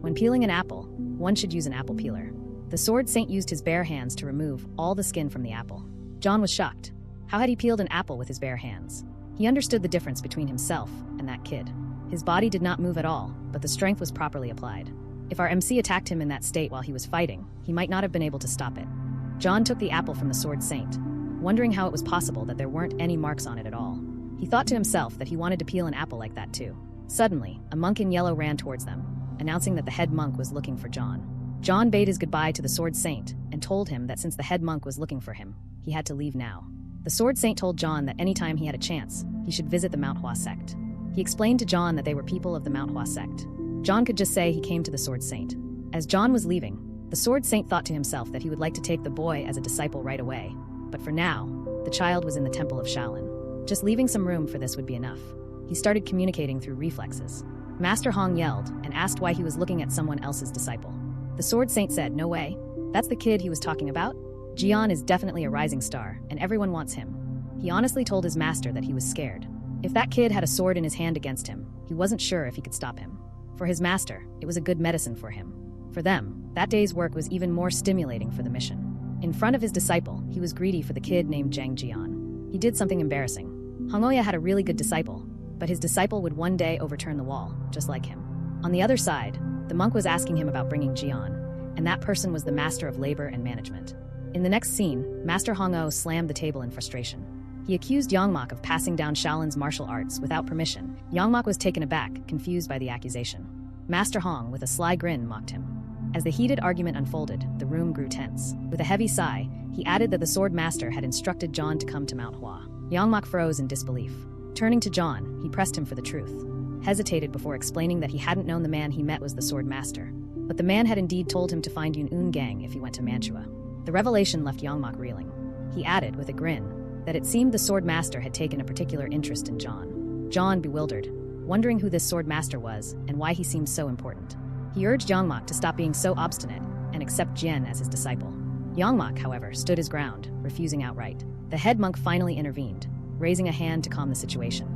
Speaker 1: When peeling an apple, one should use an apple peeler. The Sword Saint used his bare hands to remove all the skin from the apple. Gian was shocked. How had he peeled an apple with his bare hands? He understood the difference between himself and that kid. His body did not move at all, but the strength was properly applied. If our MC attacked him in that state while he was fighting, he might not have been able to stop it. Gian took the apple from the Sword Saint, wondering how it was possible that there weren't any marks on it at all. He thought to himself that he wanted to peel an apple like that too. Suddenly, a monk in yellow ran towards them, announcing that the head monk was looking for Gian. Gian bade his goodbye to the Sword Saint and told him that since the head monk was looking for him, he had to leave now. The Sword Saint told Gian that anytime he had a chance, he should visit the Manhwa sect. He explained to Gian that they were people of the Manhwa sect. Gian could just say he came to the Sword Saint. As Gian was leaving, the Sword Saint thought to himself that he would like to take the boy as a disciple right away. But for now, the child was in the Temple of Shaolin. Just leaving some room for this would be enough. He started communicating through reflexes. Master Hong yelled and asked why he was looking at someone else's disciple. The Sword Saint said, "No way. That's the kid he was talking about? Gian is definitely a rising star, and everyone wants him." He honestly told his master that he was scared. If that kid had a sword in his hand against him, he wasn't sure if he could stop him. For his master, it was a good medicine for him. For them, that day's work was even more stimulating for the mission. In front of his disciple, he was greedy for the kid named Zhang Jian. He did something embarrassing. Hangoya had a really good disciple, but his disciple would one day overturn the wall, just like him. On the other side, the monk was asking him about bringing Gian, and that person was the master of labor and management. In the next scene, Master Hong'o slammed the table in frustration. He accused Yangmok of passing down Shaolin's martial arts without permission. Yangmok was taken aback, confused by the accusation. Master Hong, with a sly grin, mocked him. As the heated argument unfolded, the room grew tense. With a heavy sigh, he added that the sword master had instructed Gian to come to Mount Hua. Yangmok froze in disbelief. Turning to Gian, he pressed him for the truth. Hesitated before explaining that he hadn't known the man he met was the sword master. But the man had indeed told him to find Yun Gang if he went to Mantua. The revelation left Yangmok reeling. He added, with a grin, that it seemed the sword master had taken a particular interest in Gian. Gian bewildered, wondering who this sword master was and why he seemed so important. He urged Yangmok to stop being so obstinate and accept Gian as his disciple. Yangmok, however, stood his ground, refusing outright. The head monk finally intervened, raising a hand to calm the situation.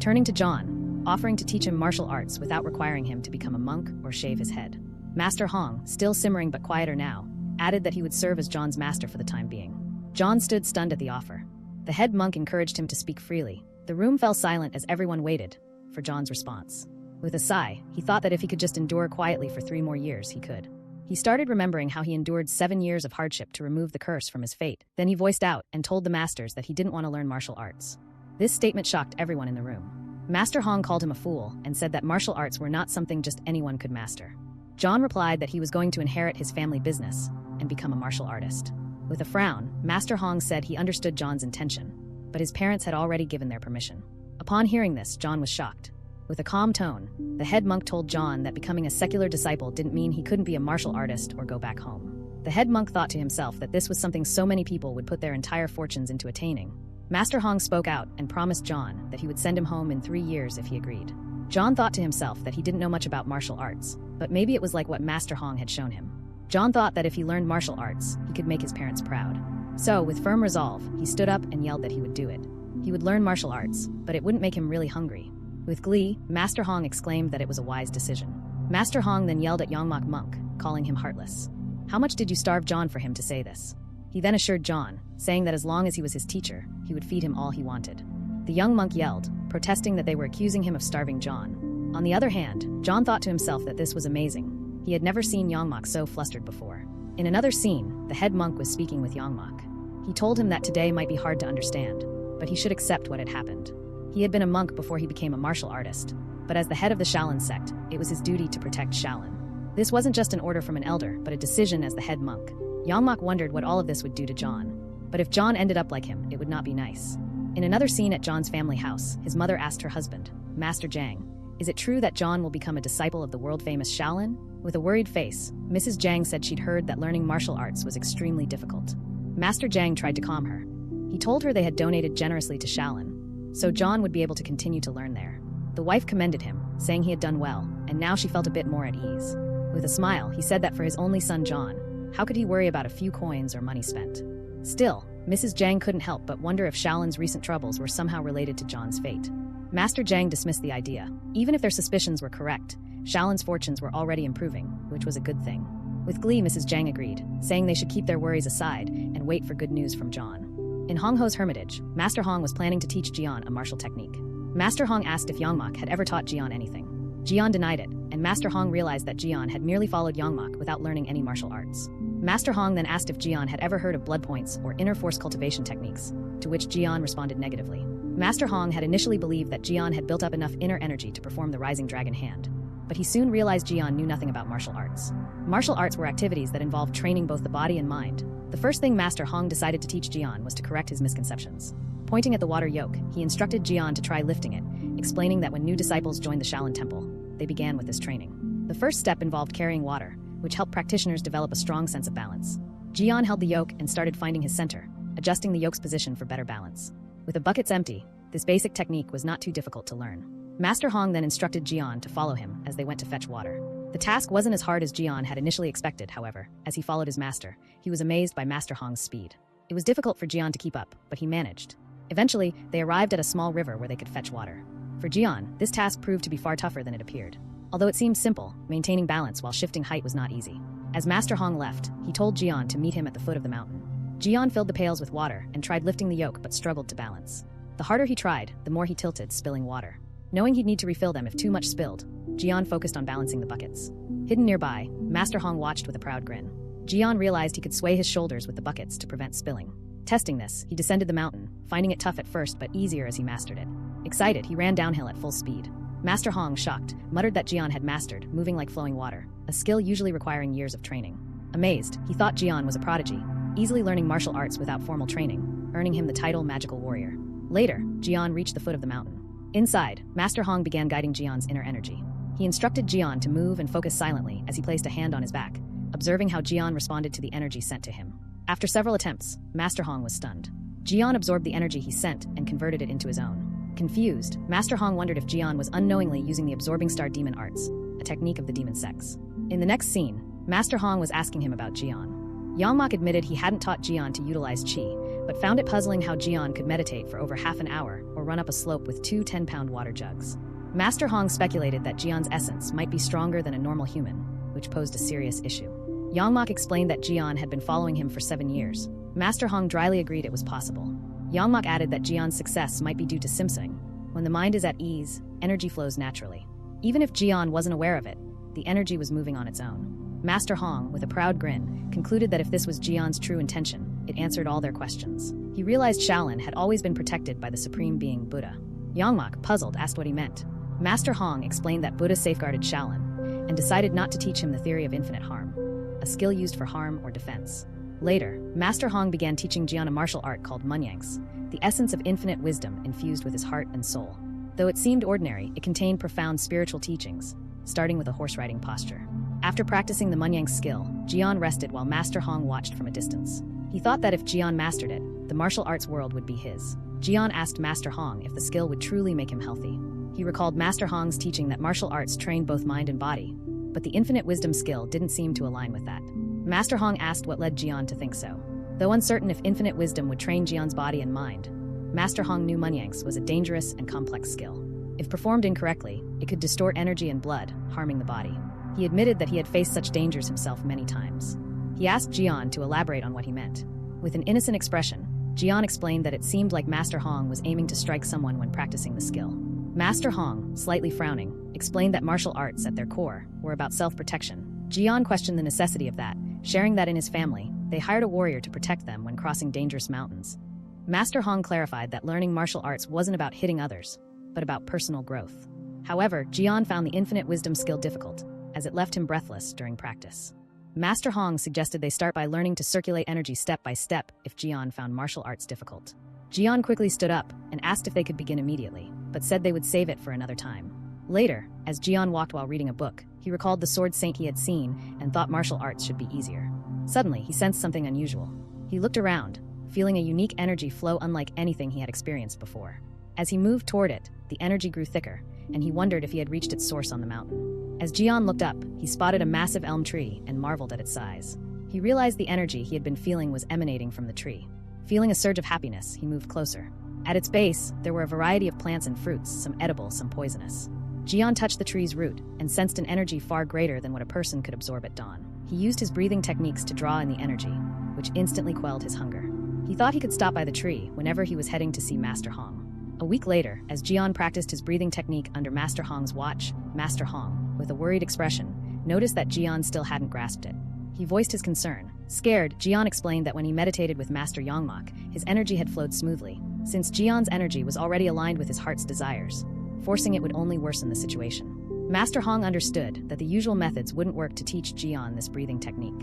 Speaker 1: Turning to Gian, offering to teach him martial arts without requiring him to become a monk or shave his head. Master Hong, still simmering but quieter now, added that he would serve as John's master for the time being. Gian stood stunned at the offer. The head monk encouraged him to speak freely. The room fell silent as everyone waited for John's response. With a sigh, he thought that if he could just endure quietly for 3 more years, he could. He started remembering how he endured 7 years of hardship to remove the curse from his fate. Then he voiced out and told the masters that he didn't want to learn martial arts. This statement shocked everyone in the room. Master Hong called him a fool and said that martial arts were not something just anyone could master. John replied that he was going to inherit his family business and become a martial artist. With a frown, Master Hong said he understood John's intention, but his parents had already given their permission. Upon hearing this, John was shocked. With a calm tone, the head monk told John that becoming a secular disciple didn't mean he couldn't be a martial artist or go back home. The head monk thought to himself that this was something so many people would put their entire fortunes into attaining. Master Hong spoke out and promised John that he would send him home in 3 years if he agreed. John thought to himself that he didn't know much about martial arts, but maybe it was like what Master Hong had shown him. John thought that if he learned martial arts, he could make his parents proud. So, with firm resolve, he stood up and yelled that he would do it. He would learn martial arts, but it wouldn't make him really hungry. With glee, Master Hong exclaimed that it was a wise decision. Master Hong then yelled at Yangmok monk, calling him heartless. How much did you starve John for him to say this? He then assured John, saying that as long as he was his teacher, he would feed him all he wanted. The young monk yelled, protesting that they were accusing him of starving John. On the other hand, John thought to himself that this was amazing. He had never seen Yangmok so flustered before. In another scene, the head monk was speaking with Yangmok. He told him that today might be hard to understand, but he should accept what had happened. He had been a monk before he became a martial artist, but as the head of the Shaolin sect, it was his duty to protect Shaolin. This wasn't just an order from an elder, but a decision as the head monk. Yangmok wondered what all of this would do to John. But if John ended up like him, it would not be nice. In another scene at John's family house, his mother asked her husband, Master Jiang, is it true that John will become a disciple of the world-famous Shaolin? With a worried face, Mrs. Jiang said she'd heard that learning martial arts was extremely difficult. Master Jiang tried to calm her. He told her they had donated generously to Shaolin, so John would be able to continue to learn there. The wife commended him, saying he had done well, and now she felt a bit more at ease. With a smile, he said that for his only son John, how could he worry about a few coins or money spent? Still, Mrs. Jiang couldn't help but wonder if Shaolin's recent troubles were somehow related to John's fate. Master Jiang dismissed the idea. Even if their suspicions were correct, Shaolin's fortunes were already improving, which was a good thing. With glee, Mrs. Jiang agreed, saying they should keep their worries aside and wait for good news from John. In Hong Ho's hermitage, Master Hong was planning to teach Gian a martial technique. Master Hong asked if Yangmok had ever taught Gian anything. Gian denied it, and Master Hong realized that Gian had merely followed Yangmok without learning any martial arts. Master Hong then asked if Gian had ever heard of blood points or inner force cultivation techniques, to which Gian responded negatively. Master Hong had initially believed that Gian had built up enough inner energy to perform the rising dragon hand, but he soon realized Gian knew nothing about martial arts. Martial arts were activities that involved training both the body and mind. The first thing Master Hong decided to teach Gian was to correct his misconceptions. Pointing at the water yoke, he instructed Gian to try lifting it, explaining that when new disciples joined the Shaolin temple, they began with this training. The first step involved carrying water, which helped practitioners develop a strong sense of balance. Gian held the yoke and started finding his center, adjusting the yoke's position for better balance. With the buckets empty, this basic technique was not too difficult to learn. Master Hong then instructed Gian to follow him as they went to fetch water. The task wasn't as hard as Gian had initially expected, however. As he followed his master, he was amazed by Master Hong's speed. It was difficult for Gian to keep up, but he managed. Eventually, they arrived at a small river where they could fetch water. For Gian, this task proved to be far tougher than it appeared. Although it seemed simple, maintaining balance while shifting height was not easy. As Master Hong left, he told Gian to meet him at the foot of the mountain. Gian filled the pails with water and tried lifting the yoke but struggled to balance. The harder he tried, the more he tilted, spilling water. Knowing he'd need to refill them if too much spilled, Gian focused on balancing the buckets. Hidden nearby, Master Hong watched with a proud grin. Gian realized he could sway his shoulders with the buckets to prevent spilling. Testing this, he descended the mountain, finding it tough at first but easier as he mastered it. Excited, he ran downhill at full speed. Master Hong, shocked, muttered that Gian had mastered moving like flowing water, a skill usually requiring years of training. Amazed, he thought Gian was a prodigy, easily learning martial arts without formal training, earning him the title Magical Warrior. Later, Gian reached the foot of the mountain. Inside, Master Hong began guiding Gian's inner energy. He instructed Gian to move and focus silently as he placed a hand on his back, observing how Gian responded to the energy sent to him. After several attempts, Master Hong was stunned. Gian absorbed the energy he sent and converted it into his own. Confused, Master Hong wondered if Gian was unknowingly using the Absorbing Star Demon Arts, a technique of the demon sex. In the next scene, Master Hong was asking him about Gian. Yangmok admitted he hadn't taught Gian to utilize qi, but found it puzzling how Gian could meditate for over half an hour or run up a slope with two 10-pound water jugs. Master Hong speculated that Gian's essence might be stronger than a normal human, which posed a serious issue. Yangmok explained that Gian had been following him for 7 years. Master Hong dryly agreed it was possible. Yangmok added that Gian's success might be due to simsing. When the mind is at ease, energy flows naturally. Even if Gian wasn't aware of it, the energy was moving on its own. Master Hong, with a proud grin, concluded that if this was Gian's true intention, it answered all their questions. He realized Shaolin had always been protected by the supreme being Buddha. Yangmok, puzzled, asked what he meant. Master Hong explained that Buddha safeguarded Shaolin and decided not to teach him the theory of infinite harm, a skill used for harm or defense. Later, Master Hong began teaching Gian a martial art called Munyangs, the essence of infinite wisdom infused with his heart and soul. Though it seemed ordinary, it contained profound spiritual teachings, starting with a horse-riding posture. After practicing the Munyang skill, Gian rested while Master Hong watched from a distance. He thought that if Gian mastered it, the martial arts world would be his. Gian asked Master Hong if the skill would truly make him healthy. He recalled Master Hong's teaching that martial arts trained both mind and body, but the infinite wisdom skill didn't seem to align with that. Master Hong asked what led Gian to think so. Though uncertain if infinite wisdom would train Gian's body and mind, Master Hong knew Munyangs was a dangerous and complex skill. If performed incorrectly, it could distort energy and blood, harming the body. He admitted that he had faced such dangers himself many times. He asked Gian to elaborate on what he meant. With an innocent expression, Gian explained that it seemed like Master Hong was aiming to strike someone when practicing the skill. Master Hong, slightly frowning, explained that martial arts at their core were about self-protection. Gian questioned the necessity of that, sharing that in his family, they hired a warrior to protect them when crossing dangerous mountains. Master Hong clarified that learning martial arts wasn't about hitting others, but about personal growth. However, Gian found the infinite wisdom skill difficult, as it left him breathless during practice. Master Hong suggested they start by learning to circulate energy step by step if Gian found martial arts difficult. Gian quickly stood up and asked if they could begin immediately, but said they would save it for another time. Later, as Gian walked while reading a book, he recalled the sword saint he had seen and thought martial arts should be easier. Suddenly, he sensed something unusual. He looked around, feeling a unique energy flow unlike anything he had experienced before. As he moved toward it, the energy grew thicker, and he wondered if he had reached its source on the mountain. As Gian looked up, he spotted a massive elm tree and marveled at its size. He realized the energy he had been feeling was emanating from the tree. Feeling a surge of happiness, he moved closer. At its base, there were a variety of plants and fruits, some edible, some poisonous. Gian touched the tree's root and sensed an energy far greater than what a person could absorb at dawn. He used his breathing techniques to draw in the energy, which instantly quelled his hunger. He thought he could stop by the tree whenever he was heading to see Master Hong. A week later, as Gian practiced his breathing technique under Master Hong's watch, Master Hong, with a worried expression, noticed that Gian still hadn't grasped it. He voiced his concern. Scared, Gian explained that when he meditated with Master Yangmok, his energy had flowed smoothly, since Jian's energy was already aligned with his heart's desires. Forcing it would only worsen the situation. Master Hong understood that the usual methods wouldn't work to teach Gian this breathing technique.